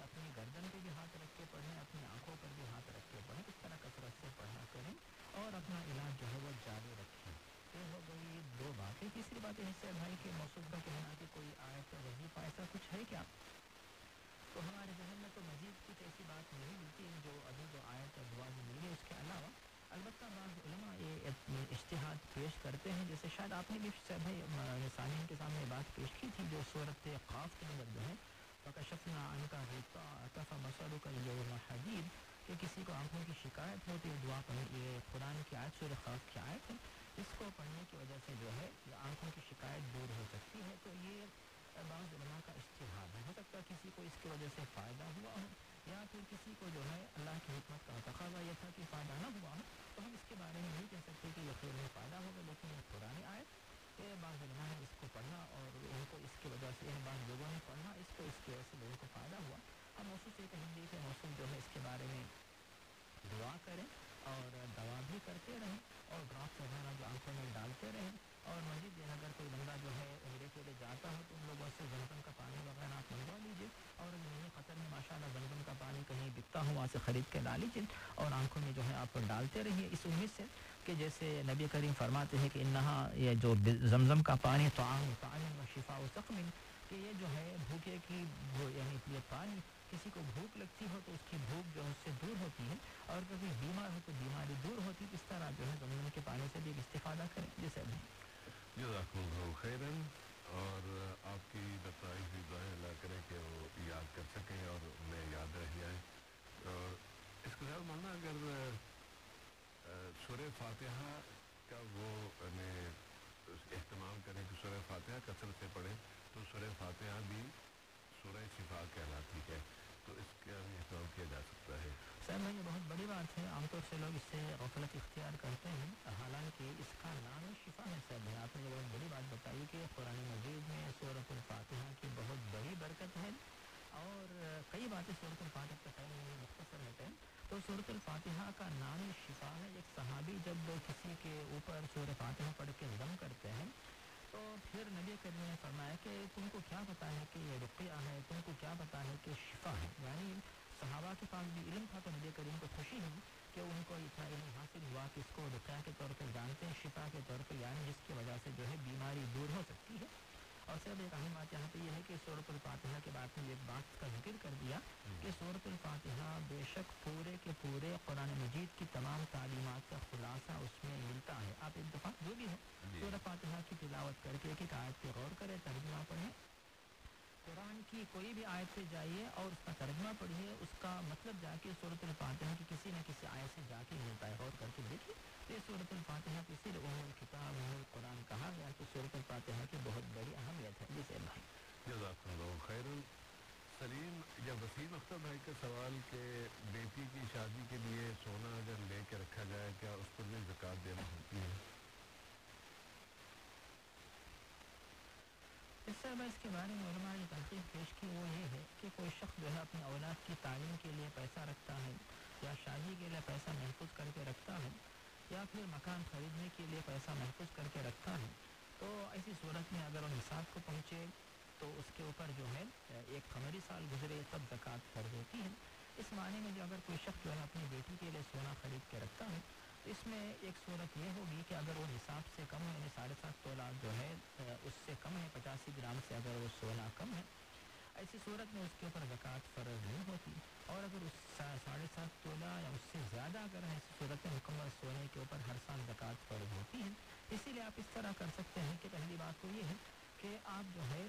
अपनी गर्दन पे भी हाथ रख के पढ़ें, अपनी आंखों पर भी हाथ रख के पढ़ें, इस तरह कसरत से पढ़ा करें और अपना इलाज जो है वो जारी रखें। ये हो गई 2 बातें। तीसरी बात है सर भाई कि मौसूफ का कहना कि कोई आयत वजीफा ऐसा कुछ है क्या, तो हमारे जहन में तो मजीद कुछ ऐसी बात नहीं मिलती है जो अभी जो आयत दुआ जो मिली है, उसके अलावा البتہ بعض علماء یہ اجتہاد پیش کرتے ہیں، جیسے شاید آپ نے بھی سامعین کے سامنے بات پیش کی تھی، جو صورت قاف کے اندر جو ہے فَكَشَفْنَا عَنْكَ غِطَاءَكَ فَبَصَرُكَ الْيَوْمَ حَدِيدٌ، کہ کسی کو آنکھوں کی شکایت ہوتی ہے، دعا پڑھنے، یہ قرآن کی آیت سورہ قاف کی آیت ہے، اس کو پڑھنے کی وجہ سے جو ہے آنکھوں کی شکایت دور ہو سکتی ہے۔ تو یہ بعض علماء کا اجتہاد ہے، ہو سکتا ہے کسی کو اس کی وجہ سے فائدہ ہوا ہو، یا پھر کسی کو جو ہے اللہ کی حکمت کا تقاضا یہ تھا کہ فائدہ نہ ہوا ہو، تو ہم اس کے بارے میں نہیں کہہ سکتے کہ یہ خیر میں فائدہ ہوگا، لیکن یہ پرانی آیت کہ بعض علماء نے اس کو پڑھا اور ان کو اس کی وجہ سے بعض لوگوں نے پڑھا، اس کو اس کی وجہ سے لوگوں کو فائدہ ہوا۔ ہم موصول سے کہیں گے کہ موصول جو ہے اس کے بارے میں دعا کریں اور دوا بھی کرتے رہیں، اور ڈراپس وغیرہ جو آنکھوں میں ڈالتے رہیں، اور مزید دن اگر کوئی بندہ جو ہے عمرے کے لیے جاتا ہو تو ان لوگوں سے زمزم کا پانی وغیرہ آپ منگوا لیجیے، اور قطر میں ماشاءاللہ زمزم کا پانی کہیں بکتا ہو وہاں سے خرید کے ڈال لیجیے، اور آنکھوں میں جو ہے آپ ڈالتے رہیے، اس امید سے کہ جیسے نبی کریم فرماتے ہیں کہ انہا، یہ جو زمزم کا پانی طعام و شفاء و سقم، کہ یہ جو ہے بھوکے کی یعنی یہ پانی کسی کو بھوک لگتی ہو تو اس کی بھوک جو ہے اس سے دور ہوتی ہے، اور کبھی بیمار ہو تو بیماری دور ہوتی ہے، اس طرح جو ہے زمزم کے پانی سے بھی استفادہ کریں، جیسے
جزاکم اللہ خیراً، اور آپ کی بتائی ہوئی دعائیں اللہ کرے کہ وہ یاد کر سکیں اور انہیں یاد رہ جائیں۔ اور اس کے ساتھ ماننا اگر سورہ فاتحہ کا وہ اہتمام کریں کہ سورہ فاتحہ کثرت سے پڑھیں، تو سورہ فاتحہ بھی سورہ شفا کہلاتی ہے، تو اس کا بھی اہتمام کیا جا سکتا ہے۔
صاحب یہ بہت بڑی بات ہے، عام طور سے لوگ اس سے غفلت اختیار کرتے ہیں، حالانکہ اس کا نام شفا ہے۔ صاحب آپ نے یہ بہت بڑی بات بتائی کہ قرآن مجید میں سورۃ الفاتحہ کی بہت بڑی برکت ہے، اور کئی باتیں سورۃ الفاتحہ کے ٹائم میں مختصر ہوتے ہیں، تو سورۃ الفاتحہ کا نام شفا ہے۔ ایک صحابی جب کسی کے اوپر سورۃ فاتحہ پڑھ کے دم کرتے ہیں تو پھر نبی کریم نے فرمایا کہ تم کو کیا پتا ہے کہ یہ رقیہ ہے، تم کو کیا پتا ہے کہ شفا ہے، یعنی صحابہ کے پاس بھی علم تھا، تو نبی کریم کو خوشی ہوئی کہ ان کو اتنا علم حاصل ہوا کہ اس کو رقیہ کے طور پر جانتے ہیں، شفا کے طور پر، یعنی جس کی وجہ سے جو ہے بیماری دور ہو سکتی ہے۔ اور صرف ایک اہم بات یہاں پہ یہ ہے کہ سورۃ الفاتحہ کے بعد میں ایک بات کا ذکر کر دیا کہ سورۃ الفاتحہ بے شک پورے کے پورے قرآن مجید کی تمام تعلیمات کا خلاصہ اس میں ملتا ہے۔ آپ ایک دفعہ جو بھی ہے سورۃ فاتحہ کی تلاوت کر کے ایک ایک آیت پہ غور کریں، ترجمہ پڑھیں، قرآن کی کوئی بھی آیت پہ جائیے اور اس کا ترجمہ پڑھیے، اس کا مطلب جا کے سورۃ الفاتحہ کی کسی نہ کسی آیت سے جا کے ملتا ہے، غور کر کے دیکھیے۔ یہ سورۃ الفاتحہ کی صرف ام الکتاب ام القرآن کہا گیا، تو سورۃ الفاتحہ کی بہت بڑی اہمیت ہے۔ جیسے بھائی
جزاکم اللہ خیراً۔ سلیم یا وسیم اختر بھائی کا سوال کہ بیٹی کی شادی کے لیے سونا اگر لے کے رکھا جائے کیا اس پر بھی زکوٰۃ دینا ہوتی ہے؟
اس کے بارے میں علماء نے تحقیق پیش کی، وہ یہ ہے کہ کوئی شخص جو ہے اپنی اولاد کی تعلیم کے لیے پیسہ رکھتا ہے، یا شادی کے لیے پیسہ محفوظ کر کے رکھتا ہے، یا پھر مکان خریدنے کے لیے پیسہ محفوظ کر کے رکھتا ہے، تو ایسی صورت میں اگر وہ نصاب کو پہنچے تو اس کے اوپر جو ہے ایک قمری سال گزرے تب زکوٰۃ فرض ہوتی ہے۔ اس معنی میں جو اگر کوئی شخص جو ہے اپنی بیٹی کے لیے سونا خرید کے رکھتا ہے تو اس میں ایک صورت یہ ہوگی کہ اگر وہ نصاب سے کم ہے، یعنی 7.5 تولہ جو ہے اس سے کم ہے، 85 گرام سے اگر وہ سونا کم ہے، ایسی صورت میں اس کے اوپر زکوٰۃ فرض نہیں ہوتی، اور اگر اس 7.5 تولہ یا اس سے زیادہ اگر ہے، ایسی صورت میں مکمل سونے کے اوپر ہر سال زکوٰۃ فرض ہوتی ہے۔ اسی لیے آپ اس طرح کر سکتے ہیں کہ پہلی بات تو یہ ہے کہ آپ جو ہے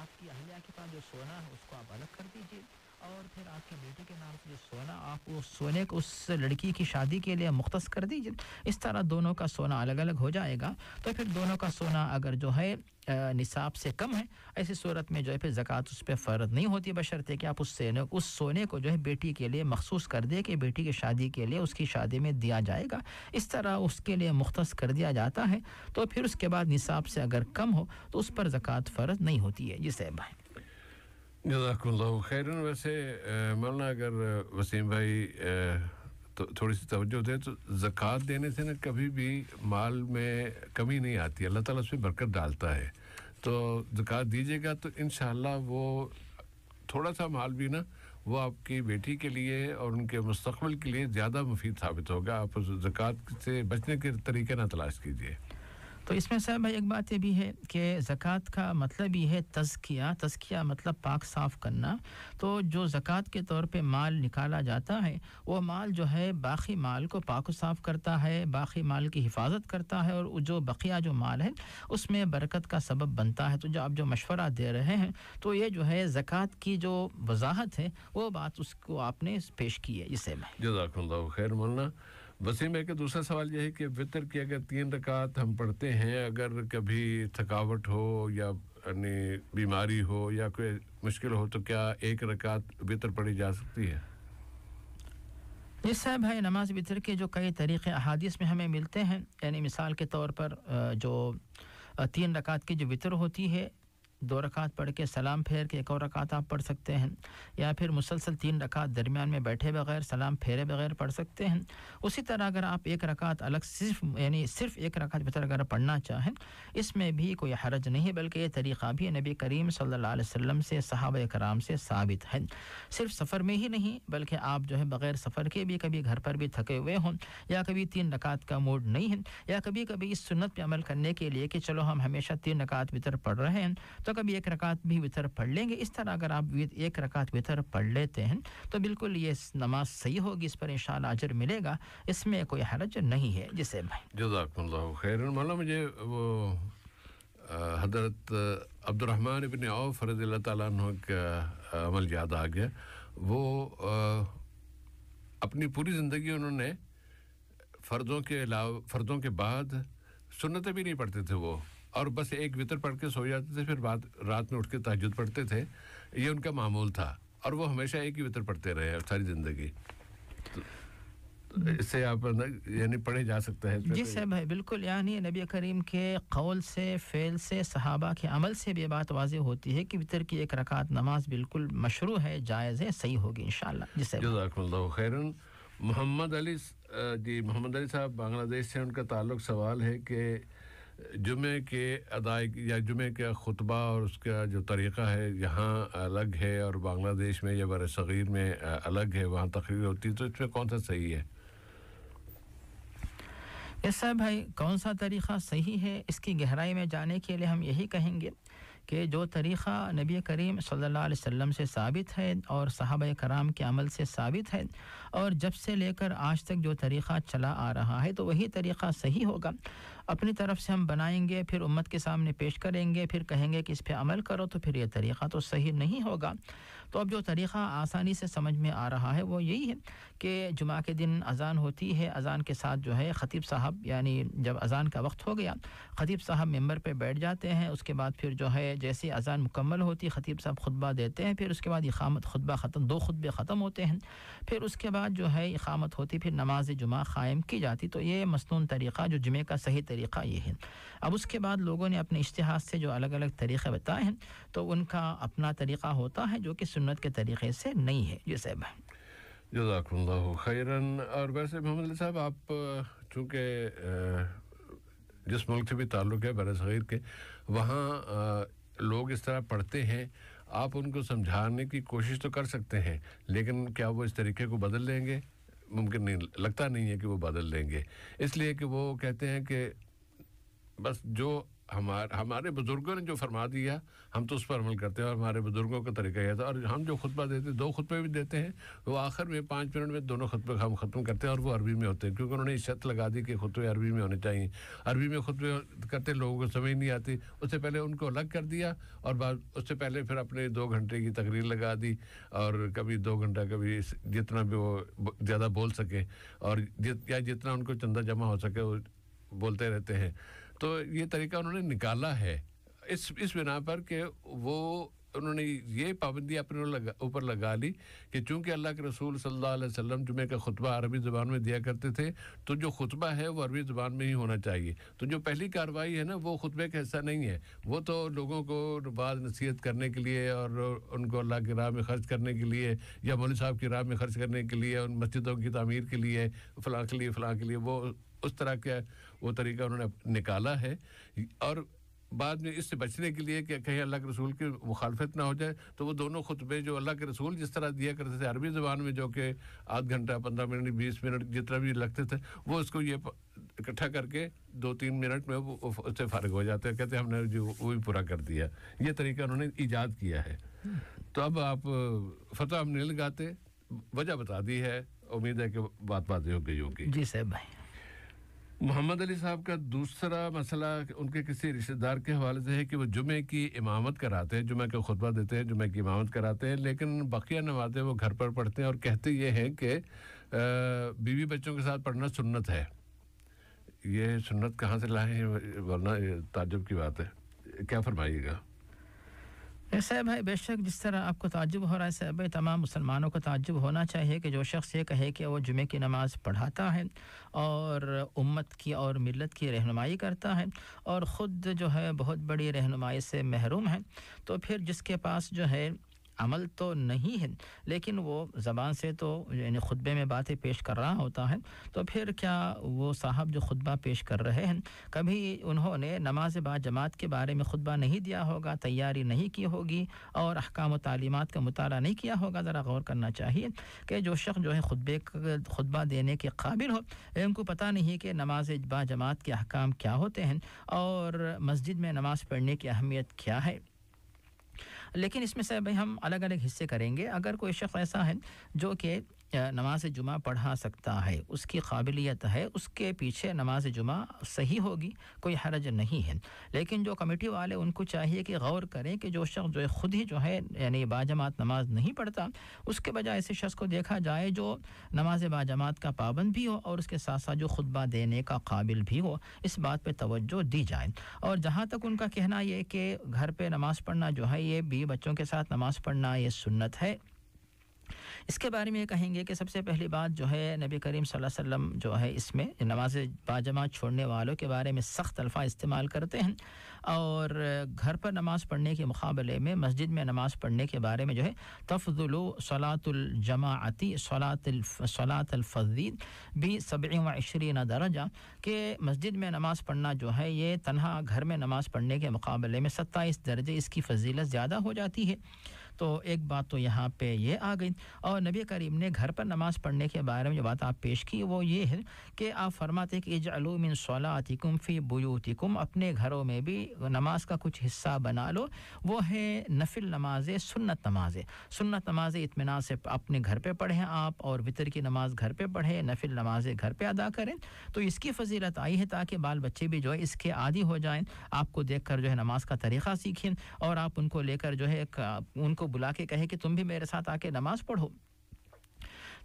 آپ کی اہلیہ کے پاس جو سونا ہے اس کو آپ الگ کر دیجیے، اور پھر آپ کی بیٹی کے نام سے جو سونا آپ اس سونے کو اس لڑکی کی شادی کے لیے مختص کر دیجیے، اس طرح دونوں کا سونا الگ الگ ہو جائے گا۔ تو پھر دونوں کا سونا اگر جو ہے نصاب سے کم ہے، ایسی صورت میں جو ہے پھر زکوٰۃ اس پہ فرض نہیں ہوتی، بشرطے کہ آپ اس سونے کو جو ہے بیٹی کے لیے مخصوص کر دیں کہ بیٹی کی شادی کے لیے اس کی شادی میں دیا جائے گا، اس طرح اس کے لیے مختص کر دیا جاتا ہے، تو پھر اس کے بعد نصاب سے اگر کم ہو تو اس پر زکوٰۃ فرض نہیں ہوتی ہے۔ جی صاحب بھائی
جزاکم اللہ خیراً۔ ویسے مولانا اگر وسیم بھائی تھوڑی سی توجہ دے تو زکوٰۃ دینے سے نا کبھی بھی مال میں کمی نہیں آتی، اللہ تعالیٰ اس میں برکت ڈالتا ہے، تو زکوٰۃ دیجیے گا تو انشاءاللہ وہ تھوڑا سا مال بھی نا وہ آپ کی بیٹی کے لیے اور ان کے مستقبل کے لیے زیادہ مفید ثابت ہوگا۔ آپ زکوٰۃ سے بچنے کے طریقے نہ تلاش کیجیے۔
تو اس میں صاحب بھائی ایک بات یہ بھی ہے کہ زکوٰۃ کا مطلب یہ ہے تزکیہ مطلب پاک صاف کرنا. تو جو زکوٰۃ کے طور پہ مال نکالا جاتا ہے وہ مال جو ہے باقی مال کو پاک و صاف کرتا ہے, باقی مال کی حفاظت کرتا ہے, اور جو بقیہ جو مال ہے اس میں برکت کا سبب بنتا ہے. تو جو آپ جو مشورہ دے رہے ہیں تو یہ جو ہے زکوٰۃ کی جو وضاحت ہے وہ بات اس کو آپ نے پیش کی ہے. اسے میں
جزاک اللہ خیر. مولانا وسیم ہے کہ دوسرا سوال یہ ہے کہ وطر کی اگر 3 رکعت ہم پڑھتے ہیں, اگر کبھی تھکاوٹ ہو یا یعنی بیماری ہو یا کوئی مشکل ہو تو کیا 1 رکعت وطر پڑھی جا سکتی ہے؟
جی صاحب ہے, نماز وطر کے جو کئی طریقے احادیث میں ہمیں ملتے ہیں. یعنی مثال کے طور پر جو 3 رکعت کی جو وطر ہوتی ہے 2 رکعت پڑھ کے سلام پھیر کے 1 اور رکعت آپ پڑھ سکتے ہیں, یا پھر مسلسل 3 رکعت درمیان میں بیٹھے بغیر سلام پھیرے بغیر پڑھ سکتے ہیں. اسی طرح اگر آپ 1 رکعت الگ صرف 1 رکعت وطر اگر پڑھنا چاہیں اس میں بھی کوئی حرج نہیں, بلکہ یہ طریقہ بھی نبی کریم صلی اللہ علیہ وسلم سے صحابہ کرام سے ثابت ہے. صرف سفر میں ہی نہیں بلکہ آپ جو ہے بغیر سفر کے بھی کبھی گھر پر بھی تھکے ہوئے ہوں یا کبھی 3 رکعت کا موڈ نہیں ہے یا کبھی اس سنت پہ عمل کرنے کے لیے کہ چلو ہم ہمیشہ 3 رکعت وطر پڑھ رہے ہیں تو کبھی 1 رکعت بھی وطر پڑھ لیں گے. اس طرح اگر آپ 1 رکعت وطر پڑھ لیتے ہیں تو بالکل یہ نماز صحیح ہوگی, اس پر انشاءاللہ اجر ملے گا, اس میں کوئی حرج نہیں ہے. جسے
جزاکم اللہ خیر. مولانا مجھے وہ حضرت عبد الرحمن ابن عوف رضی اللہ تعالیٰ عنہ کا عمل یاد آ گیا. وہ اپنی پوری زندگی انہوں نے فرضوں کے بعد سنتیں بھی نہیں پڑھتے تھے وہ, اور بس 1 وطر پڑھ کے سو جاتے تھے, پھر رات میں اٹھ کے تہجد پڑھتے تھے. یہ ان کا معمول تھا اور وہ ہمیشہ 1 ہی وطر پڑھتے رہے ساری زندگی. اس سے آپ یعنی پڑھے جا سکتا ہے.
جی صاحب ہے بالکل, یعنی نبی کریم کے قول سے فعل سے صحابہ کے عمل سے بھی بات واضح ہوتی ہے کہ وطر کی 1 رکعت نماز بالکل مشروع ہے, جائز ہے, صحیح ہوگی انشاءاللہ.
جزاکم اللہ خیرن. محمد علی صاحب بنگلہ دیش سے, ان کا تعلق سوال ہے کہ جمعے کے ادائیگی یا جمعے کا خطبہ اور اس کا جو طریقہ ہے یہاں الگ ہے اور بنگلہ دیش میں یا بر صغیر میں الگ ہے, وہاں تقریر ہوتی ہے, تو اس میں کون سا صحیح ہے؟
ایسا بھائی کون سا طریقہ صحیح ہے, اس کی گہرائی میں جانے کے لیے ہم یہی کہیں گے کہ جو طریقہ نبی کریم صلی اللہ علیہ وسلم سے ثابت ہے اور صحابہ کرام کے عمل سے ثابت ہے اور جب سے لے کر آج تک جو طریقہ چلا آ رہا ہے تو وہی طریقہ صحیح ہوگا. اپنی طرف سے ہم بنائیں گے, پھر امت کے سامنے پیش کریں گے, پھر کہیں گے کہ اس پہ عمل کرو, تو پھر یہ طریقہ تو صحیح نہیں ہوگا. تو اب جو طریقہ آسانی سے سمجھ میں آ رہا ہے وہ یہی ہے کہ جمعہ کے دن اذان ہوتی ہے, اذان کے ساتھ جو ہے خطیب صاحب یعنی جب اذان کا وقت ہو گیا خطیب صاحب ممبر پہ بیٹھ جاتے ہیں, اس کے بعد پھر جو ہے جیسے اذان مکمل ہوتی خطیب صاحب خطبہ دیتے ہیں, پھر اس کے بعد اقامت خطبہ ختم, 2 خطبے ختم ہوتے ہیں, پھر اس کے بعد جو ہے اقامت ہوتی, پھر نماز جمعہ قائم کی جاتی. تو یہ مسنون طریقہ جو جمعے کا صحیح طریقہ یہ ہے. اب اس کے بعد لوگوں نے اپنے اجتہاد سے جو الگ الگ طریقے بتائے ہیں تو ان کا اپنا طریقہ ہوتا ہے جو کہ سنت کے طریقے سے نہیں ہے. یہ صاحب
جزاکم اللہ خیرن. اور ویسے محمد علی صاحب, آپ چونکہ جس ملک سے بھی تعلق ہے بر صغیر کے, وہاں لوگ اس طرح پڑھتے ہیں, آپ ان کو سمجھانے کی کوشش تو کر سکتے ہیں, لیکن کیا وہ اس طریقے کو بدل لیں گے؟ ممکن نہیں, لگتا نہیں ہے کہ وہ بدل لیں گے, اس لیے کہ وہ کہتے ہیں کہ بس جو ہمارے بزرگوں نے جو فرما دیا ہم تو اس پر عمل کرتے ہیں, اور ہمارے بزرگوں کا طریقہ یہ تھا, اور ہم جو خطبہ دیتے 2 خطبے بھی دیتے ہیں وہ آخر میں 5 منٹ میں دونوں خطبے ہم ختم کرتے ہیں, اور وہ عربی میں ہوتے ہیں, کیونکہ انہوں نے شرط لگا دی کہ خطبے عربی میں ہونے چاہیے. عربی میں خطبے کرتے لوگوں کو سمجھ نہیں آتی, اس سے پہلے ان کو الگ کر دیا, اور اس سے پہلے پھر اپنے 2 گھنٹے کی تقریر لگا دی, اور کبھی 2 گھنٹہ کبھی جتنا بھی وہ زیادہ بول سکے اور یا جتنا ان کو چندہ جمع ہو سکے وہ بولتے رہتے ہیں. تو یہ طریقہ انہوں نے نکالا ہے اس بنا پر کہ وہ انہوں نے یہ پابندی اپنے اوپر لگا لی کہ چونکہ اللہ کے رسول صلی اللہ علیہ وسلم جمعے کا خطبہ عربی زبان میں دیا کرتے تھے, تو جو خطبہ ہے وہ عربی زبان میں ہی ہونا چاہیے. تو جو پہلی کارروائی ہے نا وہ خطبے کا حصہ نہیں ہے, وہ تو لوگوں کو بعض نصیحت کرنے کے لیے اور ان کو اللہ کی راہ میں خرچ کرنے کے لیے یا مولوی صاحب کی راہ میں خرچ کرنے کے لیے, ان مسجدوں کی تعمیر کے لیے, فلاں کے لیے, وہ اس طرح کا وہ طریقہ انہوں نے نکالا ہے. اور بعد میں اس سے بچنے کے لیے کہ کہیں اللہ کے رسول کی مخالفت نہ ہو جائے تو وہ دونوں خطبے جو اللہ کے رسول جس طرح دیا کرتے تھے عربی زبان میں جو کہ آدھ گھنٹہ 15 منٹ 20 منٹ جتنا بھی لگتے تھے وہ اس کو یہ اکٹھا کر کے 2-3 منٹ میں وہ اس سے فارغ ہو جاتے ہیں کہتے ہیں ہم نے جو وہی پورا کر دیا یہ طریقہ انہوں نے ایجاد کیا ہے تو اب آپ فتح ہم نہیں لگاتے وجہ بتا دی ہے امید ہے کہ بات واضح ہو گئی ہوگی
جی صاحب بھائی
محمد علی صاحب کا دوسرا مسئلہ ان کے کسی رشتہ دار کے حوالے سے ہے کہ وہ جمعے کی امامت کراتے ہیں جمعہ کا خطبہ دیتے ہیں جمعہ کی امامت کراتے ہیں لیکن بقیہ نمازیں وہ گھر پر پڑھتے ہیں اور کہتے یہ ہیں کہ بیوی بچوں کے ساتھ پڑھنا سنت ہے یہ سنت کہاں سے لائے ہیں ورنہ تعجب کی بات ہے کیا فرمائیے گا
صاحب بھائی بے شک جس طرح آپ کو تعجب ہو رہا ہے صاحب بھائی تمام مسلمانوں کو تعجب ہونا چاہیے کہ جو شخص یہ کہے کہ وہ جمعے کی نماز پڑھاتا ہے اور امت کی اور ملت کی رہنمائی کرتا ہے اور خود جو ہے بہت بڑی رہنمائی سے محروم ہے تو پھر جس کے پاس جو ہے عمل تو نہیں ہے لیکن وہ زبان سے تو یعنی خطبے میں باتیں پیش کر رہا ہوتا ہے تو پھر کیا وہ صاحب جو خطبہ پیش کر رہے ہیں کبھی انہوں نے نماز با جماعت کے بارے میں خطبہ نہیں دیا ہوگا تیاری نہیں کی ہوگی اور احکام و تعلیمات کا مطالعہ نہیں کیا ہوگا ذرا غور کرنا چاہیے کہ جو شخص جو ہے خطبہ دینے کے قابل ہو ان کو پتہ نہیں کہ نماز با جماعت کے احکام کیا ہوتے ہیں اور مسجد میں نماز پڑھنے کی اہمیت کیا ہے لیکن اس میں سے بھائی ہم الگ الگ حصے کریں گے اگر کوئی شخص ایسا ہے جو کہ نماز جمعہ پڑھا سکتا ہے اس کی قابلیت ہے اس کے پیچھے نماز جمعہ صحیح ہوگی کوئی حرج نہیں ہے لیکن جو کمیٹی والے ان کو چاہیے کہ غور کریں کہ جو شخص جو ہے خود ہی جو ہے یعنی باجماعت نماز نہیں پڑھتا اس کے بجائے ایسے شخص کو دیکھا جائے جو نماز باجماعت کا پابند بھی ہو اور اس کے ساتھ ساتھ جو خطبہ دینے کا قابل بھی ہو اس بات پہ توجہ دی جائے اور جہاں تک ان کا کہنا یہ کہ گھر پہ نماز پڑھنا جو ہے یہ بیوی بچوں کے ساتھ نماز پڑھنا یہ سنت ہے اس کے بارے میں یہ کہیں گے کہ سب سے پہلی بات جو ہے نبی کریم صلی اللہ علیہ وسلم جو ہے اس میں نماز باجماعت چھوڑنے والوں کے بارے میں سخت الفاظ استعمال کرتے ہیں اور گھر پر نماز پڑھنے کے مقابلے میں مسجد میں نماز پڑھنے کے بارے میں جو ہے تفضل صلاۃ الجماعتی صلاۃ الفضیل ب27 درجہ کہ مسجد میں نماز پڑھنا جو ہے یہ تنہا گھر میں نماز پڑھنے کے مقابلے میں 27 درجے اس کی فضیلت زیادہ ہو جاتی ہے تو ایک بات تو یہاں پہ یہ آ گئی اور نبی کریم نے گھر پر نماز پڑھنے کے بارے میں جو بات آپ پیش کی وہ یہ ہے کہ آپ فرماتے ہیں کہ اجعلوا من صلاتکم فی بیوتکم اپنے گھروں میں بھی نماز کا کچھ حصہ بنا لو وہ ہے نفل نمازیں سنت نمازیں اطمینان سے اپنے گھر پہ پڑھیں آپ اور وتر کی نماز گھر پہ پڑھیں نفل نمازیں گھر پہ ادا کریں تو اس کی فضیلت آئی ہے تاکہ بال بچے بھی جو ہے اس کے عادی ہو جائیں آپ کو دیکھ کر جو ہے نماز کا طریقہ سیکھیں اور آپ ان کو لے کر جو ہے ان کو بلا کے کہے کہ تم بھی میرے ساتھ آ کے نماز پڑھو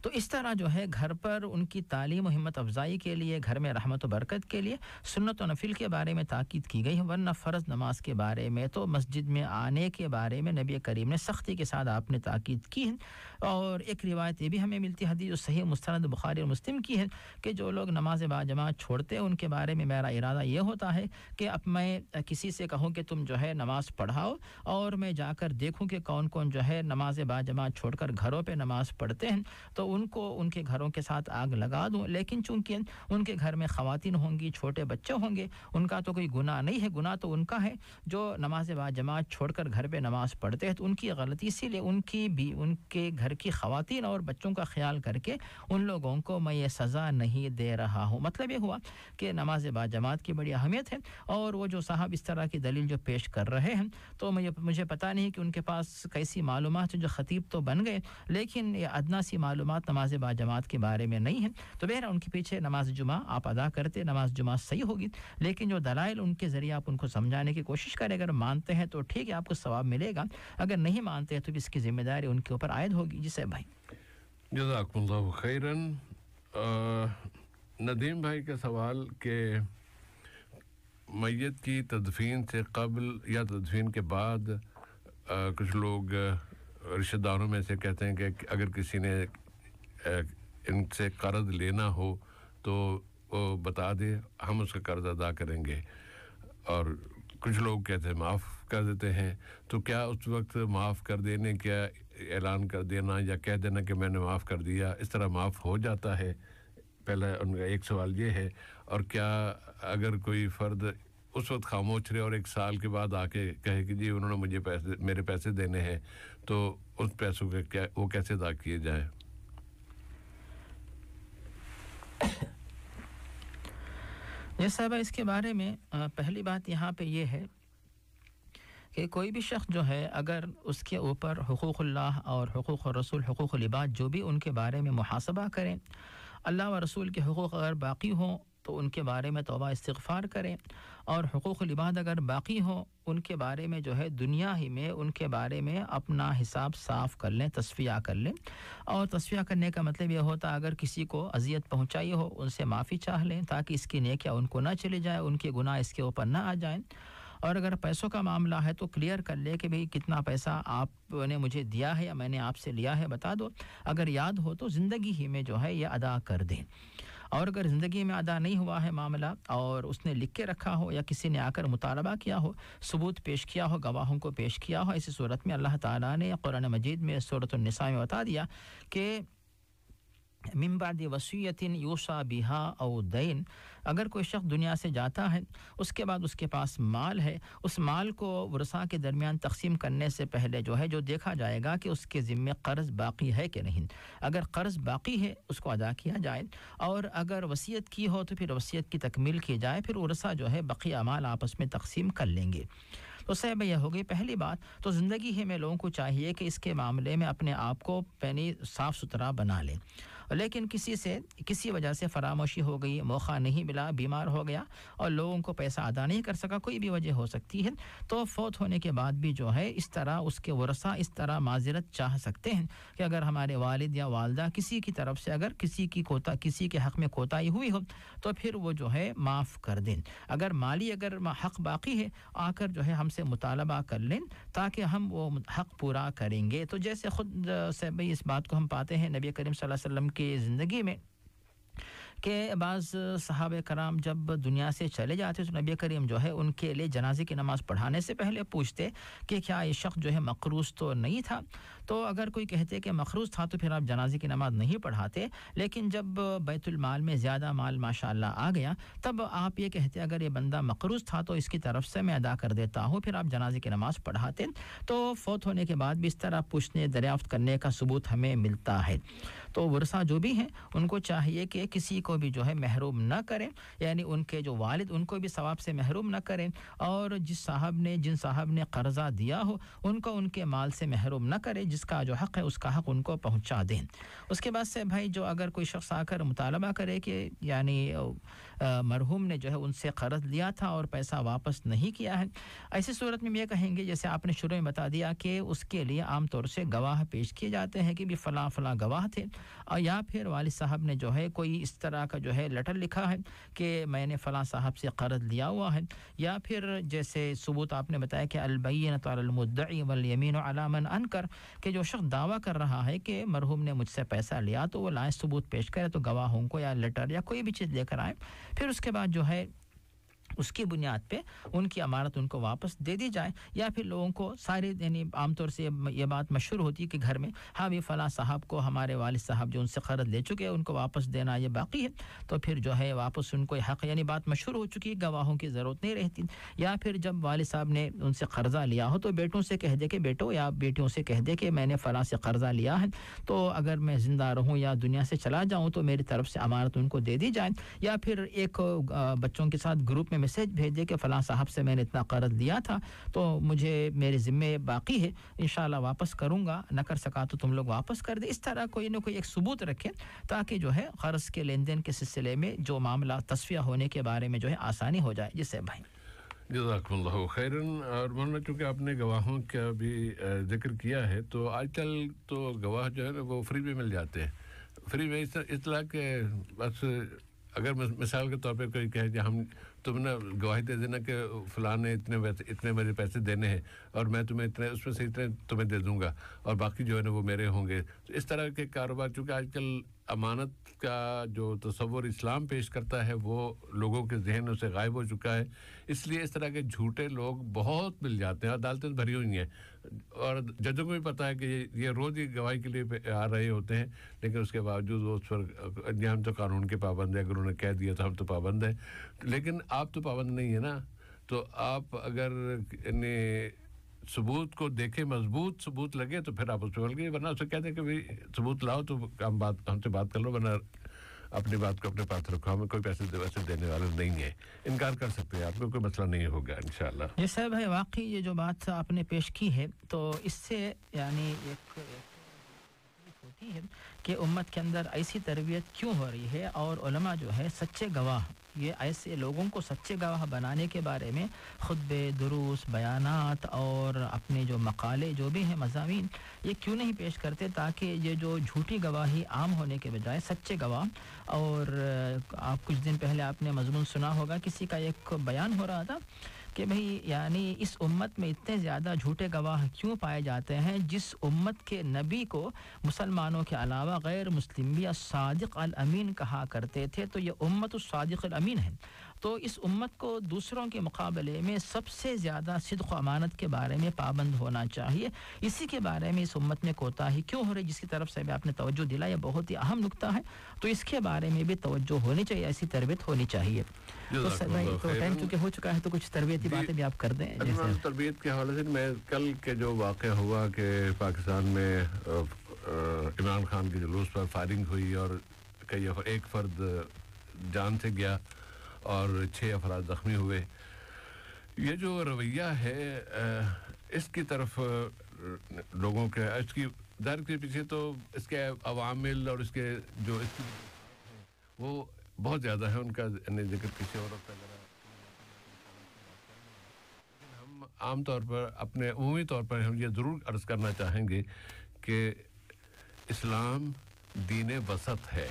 تو اس طرح جو ہے گھر پر ان کی تعلیم و ہمت افزائی کے لیے گھر میں رحمت و برکت کے لیے سنت و نفل کے بارے میں تاکید کی گئی ہے ورنہ فرض نماز کے بارے میں تو مسجد میں آنے کے بارے میں نبی کریم نے سختی کے ساتھ آپ نے تاکید کی ہے اور ایک روایت یہ بھی ہمیں ملتی حدیث جو صحیح مستند بخاری اور مسلم کی ہے کہ جو لوگ نماز باجماعت چھوڑتے ہیں ان کے بارے میں میرا ارادہ یہ ہوتا ہے کہ اب میں کسی سے کہوں کہ تم جو ہے نماز پڑھاؤ اور میں جا کر دیکھوں کہ کون کون جو ہے نماز باجماعت چھوڑ کر گھروں پہ نماز پڑھتے ہیں تو ان کو ان کے گھروں کے ساتھ آگ لگا دوں لیکن چونکہ ان کے گھر میں خواتین ہوں گی چھوٹے بچے ہوں گے ان کا تو کوئی گناہ نہیں ہے گناہ تو ان کا ہے جو نماز باجماعت چھوڑ کر گھر پہ نماز پڑھتے ہیں تو ان کی غلطی اسی لیے ان کی بھی ان کے گھر کی خواتین اور بچوں کا خیال کر کے ان لوگوں کو میں یہ سزا نہیں دے رہا ہوں مطلب یہ ہوا کہ نماز باجماعت کی بڑی اہمیت ہے اور وہ جو صاحب اس طرح کی دلیل جو پیش کر رہے ہیں تو مجھے پتہ نہیں کہ ان کے پاس کیسی معلومات جو خطیب تو بن گئے لیکن یہ ادنا سی معلومات نماز باجماعت کے بارے میں نہیں ہے تو بہرحال ان کے پیچھے نماز جمعہ آپ ادا کرتے نماز جمعہ صحیح ہوگی لیکن جو دلائل ان کے ذریعے آپ ان کو سمجھانے کی کوشش کریں اگر مانتے ہیں تو ٹھیک ہے آپ کو ثواب ملے گا اگر نہیں مانتے ہیں تو اس کی ذمہ داری ان کے اوپر عائد ہوگی جسے بھائی
جزاکم اللہ خیراً ندیم بھائی کا سوال کہ میت کی تدفین سے قبل یا تدفین کے بعد کچھ لوگ رشتہ داروں میں سے کہتے ہیں کہ اگر کسی نے ان سے قرض لینا ہو تو وہ بتا دے ہم اس کا قرض ادا کریں گے اور کچھ لوگ کہتے ہیں معاف کر دیتے ہیں تو کیا اس وقت معاف کر دینے کا اعلان کر دینا یا کہہ دینا کہ میں نے معاف کر دیا اس طرح معاف ہو جاتا ہے پہلا ان کا ایک سوال یہ ہے اور کیا اگر کوئی فرد उस वक्त खामोश रहे और एक साल के बाद आके कहे कि जी उन्होंने मुझे पैसे मेरे पैसे देने हैं तो उस पैसों के क्या वो कैसे अदा किए जाए
ये साहब इसके बारे में पहली बात यहाँ पे ये है कि कोई भी शख्स जो है अगर उसके ऊपर हुकूक़ुल्लाह और हुकूक़ रसूल हुकूक़ुल इबाद जो भी उनके बारे में मुहासबा करें अल्लाह व रसूल के हुकूक़ अगर बाकी हों तो उनके बारे में तौबा इस्तिग़फ़ार करें और हुकूक़ुल इबाद अगर बाकी हों उनके बारे में जो है दुनिया ही में उनके बारे में अपना हिसाब साफ़ कर लें तस्फ़िया कर लें और तस्फ़िया करने का मतलब ये होता अगर किसी को अज़ियत पहुँचाई हो उनसे माफ़ी चाह लें ताकि इसकी नेकियां उनको ना चली जाए उनके गुनाह इसके ऊपर ना आ जाएं और अगर पैसों का मामला है तो क्लियर कर ले कि भाई कितना पैसा आपने मुझे दिया है या मैंने आपसे लिया है बता दो अगर याद हो तो ज़िंदगी ही में जो है ये अदा कर दें और अगर ज़िंदगी में अदा नहीं हुआ है मामला और उसने लिख के रखा हो या किसी ने आकर मुतालबा किया हो सबूत पेश किया हो गवाहों को पेश किया हो ऐसी सूरत में अल्लाह ताला ने कुरान मजीद में सूरत अन-निसा में बता दिया कि मिन बादि वसीयतिन यूसा बिहा औ दैन अगर कोई शख्स दुनिया से जाता है उसके बाद उसके पास माल है उस माल को वरसा के दरमियान तकसीम करने से पहले जो है जो देखा जाएगा कि उसके ज़िम्मे कर्ज़ बाकी है कि नहीं अगर कर्ज़ बाकी है उसको अदा किया जाए और अगर वसीयत की हो तो फिर वसीयत की तकमील की जाए फिर वरसा जो है बकिया माल आपस में तकसीम कर लेंगे तो साहब यह हो गई पहली बात तो ज़िंदगी ही में लोगों को चाहिए कि इसके मामले में अपने आप को पैनी साफ़ सुथरा बना लें लेकिन किसी वजह से फरामोशी हो गई मौका नहीं मिला बीमार हो गया और लोगों को पैसा अदा नहीं कर सका कोई भी वजह हो सकती है तो फौत होने के बाद भी जो है इस तरह उसके वरसा इस तरह माजरत चाह सकते हैं कि अगर हमारे वालिद या वालदा किसी की तरफ से अगर किसी के हक़ में कोताही हुई हो तो फिर वो जो है माफ़ कर दें अगर माली अगर हक़ बाकी है आकर जो है हमसे मुतालबा कर लें ताकि हम वो हक़ पूरा करेंगे तो जैसे ख़ुद से भाई इस बात को हम पाते हैं नबी करीम सल्लल्लाहु अलैहि वसल्लम की ज़िंदगी में कि बाज़ सहाबे कराम जब दुनिया से चले जाते तो नबी करीम जो है उनके लिए जनाजे की नमाज़ पढ़ाने से पहले पूछते कि क्या ये शख्स जो है मक़रूज़ तो नहीं था तो अगर कोई कहते कि मक़रूज़ था तो फिर आप जनाजे की नमाज़ नहीं पढ़ाते लेकिन जब बैतुल माल में ज़्यादा माल माशाअल्लाह आ गया तब आप ये कहते अगर ये बंदा मक़रूज़ था तो इसकी तरफ से मैं अदा कर देता हूँ फिर आप जनाजे की नमाज़ पढ़ाते तो फौत होने के बाद भी इस तरह पूछने दरियाफ़्त करने का सबूत हमें मिलता है तो वरसा जो भी हैं उनको चाहिए कि किसी को भी जो है महरूम न करें यानी उनके जो वालिद उनको भी सवाब से महरूम न करें और जिन साहब ने कर्जा दिया हो उनको उनके माल से महरूम न करें जिसका जो हक़ है उसका हक़ उनको पहुंचा दें उसके बाद से भाई जो अगर कोई शख्स आकर मुतालबा करे कि यानी मरहूम ने जो है उनसे कर्ज लिया था और पैसा वापस नहीं किया है ऐसी सूरत में ये कहेंगे जैसे आपने शुरू में बता दिया कि उसके लिए आम तौर से गवाह पेश किए जाते हैं कि भी फ़लाँ फ़लाँ गवाह थे और या फिर वालिद साहब ने जो है कोई इस तरह का जो है लेटर लिखा है कि मैंने फ़लाँ साहब से कर्ज लिया हुआ है या फिर जैसे सबूत आपने बताया कि अल-बय्यिनतु अलल मुद्दई वल यमीनु अला मन अनकर कि जो शख्स दावा कर रहा है कि मरहूम ने मुझसे पैसा लिया तो वो लाए सबूत पेश करे तो गवाहों को या लेटर या कोई भी चीज़ लेकर आए फिर उसके बाद जो है उसकी बुनियाद पे उनकी अमानत उनको वापस दे दी जाए या फिर लोगों को सारे यानी आमतौर से ये बात मशहूर होती है कि घर में हाँ भी फ़लाँ साहब को हमारे वालिद साहब जो उनसे कर्ज ले चुके हैं उनको वापस देना ये बाकी है तो फिर जो है वापस उनको हक़ यानी बात मशहूर हो चुकी है गवाहों की ज़रूरत नहीं रहती या फिर जब वालिद साहब ने उनसे कर्जा लिया हो तो बेटों से कह दे कि बेटो या बेटियों से कह दे कि मैंने फ़लाँ से कर्जा लिया है तो अगर मैं ज़िंदा रहूँ या दुनिया से चला जाऊँ तो मेरी तरफ से अमानत उनको दे दी जाए या फिर एक बच्चों के साथ ग्रुप में मैसेज भेजे कि फ़लाँ साहब से मैंने इतना कर्ज लिया था तो मुझे मेरे ज़िम्मे बाकी है इंशाल्लाह वापस करूँगा न कर सका तो तुम लोग वापस कर दे इस तरह कोई न कोई एक सबूत रखें ताकि जो है कर्ज के लेन देन के सिलसिले में जो मामला तस्फिया होने के बारे में जो है आसानी हो जाए जिससे भाई
जज़ाकुमुल्लाहु खैरन और मौलाना चूँकि आपने गवाहों का भी जिक्र किया है तो आजकल तो गवाह जो है ना वो फ्री में मिल जाते हैं फ्री में इस तरह के बस अगर मिसाल के तौर पे कोई कहे कि हम तुम ना गवाही दे देना कि फ़लाँ ने इतने मेरे पैसे देने हैं और मैं तुम्हें इतने उसमें से इतने तुम्हें दे दूंगा और बाकी जो है ना वो मेरे होंगे तो इस तरह के कारोबार चूँकि आजकल अमानत का जो तस्वुर इस्लाम पेश करता है वो लोगों के जहनों से गायब हो चुका है इसलिए इस तरह के झूठे लोग बहुत मिल जाते हैं अदालतें भरी हुई हैं और जजों को भी पता है कि ये रोज़ ही गवाही के लिए आ रहे होते हैं लेकिन उसके बावजूद वो उस पर हम तो कानून के पाबंद है अगर उन्होंने कह दिया तो हम तो पाबंद हैं लेकिन आप तो पाबंद नहीं है ना تو آپ اگر ثبوت کو دیکھیں مضبوط ثبوت لگے تو پھر آپ اس پہ بول گئے ورنہ اسے کہتے ہیں کہ بھئی ثبوت لاؤ تو ہم سے بات کر لو ورنہ اپنی بات کو اپنے پاس رکھو ہمیں کوئی پیسے ویسے دینے والا نہیں ہے انکار کر سکتے ہیں آپ کو کوئی مسئلہ نہیں ہوگا انشاءاللہ
جی صاحب ہے واقعی یہ جو بات آپ نے پیش کی ہے تو اس سے یعنی ایک ہوتی ہے کہ امت کے اندر ایسی تربیت کیوں ہو رہی ہے اور علماء جو ہے سچے گواہ یہ ایسے لوگوں کو سچے گواہ بنانے کے بارے میں خطبے دروس بیانات اور اپنے جو مقالے جو بھی ہیں مضامین یہ کیوں نہیں پیش کرتے تاکہ یہ جو جھوٹی گواہی عام ہونے کے بجائے سچے گواہ اور آپ کچھ دن پہلے آپ نے مضمون سنا ہوگا کسی کا ایک بیان ہو رہا تھا کہ بھئی یعنی اس امت میں اتنے زیادہ جھوٹے گواہ کیوں پائے جاتے ہیں جس امت کے نبی کو مسلمانوں کے علاوہ غیر مسلم بھی الصادق الامین کہا کرتے تھے تو یہ امت الصادق الامین ہے تو اس امت کو دوسروں کے مقابلے میں سب سے زیادہ صدق و امانت کے بارے میں پابند ہونا چاہیے اسی کے بارے میں اس امت میں کوتاہی کیوں ہو رہی جس کی طرف سے بھی آپ نے توجہ دلا یہ بہت ہی اہم نکتہ ہے تو اس کے بارے میں بھی توجہ ہونی چاہیے ایسی تربیت ہونی چاہیے تو ٹائم چونکہ ہو چکا ہے تو کچھ تربیتی باتیں بھی آپ کر دیں
تربیت کے حوالے سے میں کل کے جو واقعہ ہوا کہ پاکستان میں عمران خان کے جلوس پر فائرنگ ہوئی اور ایک فرد جان سے گیا اور 6 افراد زخمی ہوئے یہ جو رویہ ہے اس کی طرف لوگوں کے اس کی در کے پیچھے تو اس کے عوامل اور اس کے جو اس کی وہ بہت زیادہ ہے ان کا ذکر کسی اور وقت ہم عام طور پر اپنے عمومی طور پر ہم یہ ضرور عرض کرنا چاہیں گے کہ اسلام دین وسط ہے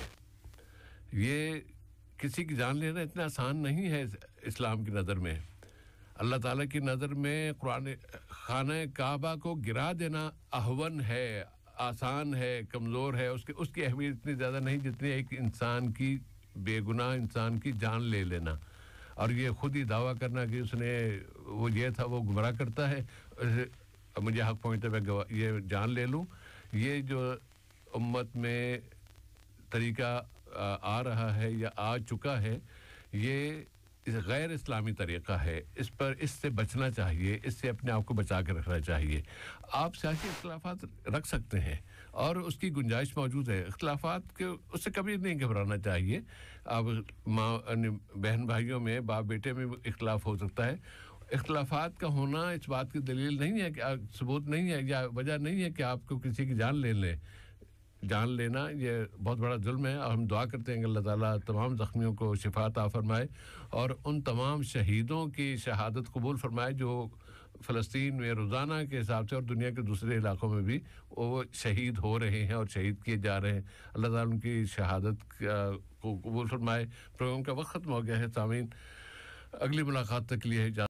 یہ کسی کی جان لینا اتنا آسان نہیں ہے اسلام کی نظر میں اللہ تعالیٰ کی نظر میں قرآن خانہ کعبہ کو گرا دینا اہون ہے آسان ہے کمزور ہے اس کی اہمیت اتنی زیادہ نہیں جتنی ایک انسان کی بے گناہ انسان کی جان لے لینا اور یہ خود ہی دعویٰ کرنا کہ اس نے وہ یہ تھا وہ گمراہ کرتا ہے مجھے حق پہنچتا ہے میں یہ جان لے لوں یہ جو امت میں طریقہ آ رہا ہے یا آ چکا ہے یہ غیر اسلامی طریقہ ہے اس سے بچنا چاہیے اس سے اپنے آپ کو بچا کے رکھنا چاہیے آپ سیاسی اختلافات رکھ سکتے ہیں اور اس کی گنجائش موجود ہے اختلافات کے اس سے کبھی نہیں گھبرانا چاہیے اب ماں بہن بھائیوں میں باپ بیٹے میں اختلاف ہو سکتا ہے اختلافات کا ہونا اس بات کی دلیل نہیں ہے کہ ثبوت نہیں ہے یا وجہ نہیں ہے کہ آپ کو کسی کی جان جان لینا یہ بہت بڑا ظلم ہے اور ہم دعا کرتے ہیں کہ اللہ تعالیٰ تمام زخمیوں کو شفا عطا فرمائے اور ان تمام شہیدوں کی شہادت قبول فرمائے جو فلسطین میں روزانہ کے حساب سے اور دنیا کے دوسرے علاقوں میں بھی وہ شہید ہو رہے ہیں اور شہید کیے جا رہے ہیں اللہ تعالیٰ ان کی شہادت کو قبول فرمائے پروگرام کا وقت ختم ہو گیا ہے سامعین اگلی ملاقات تک کے لیے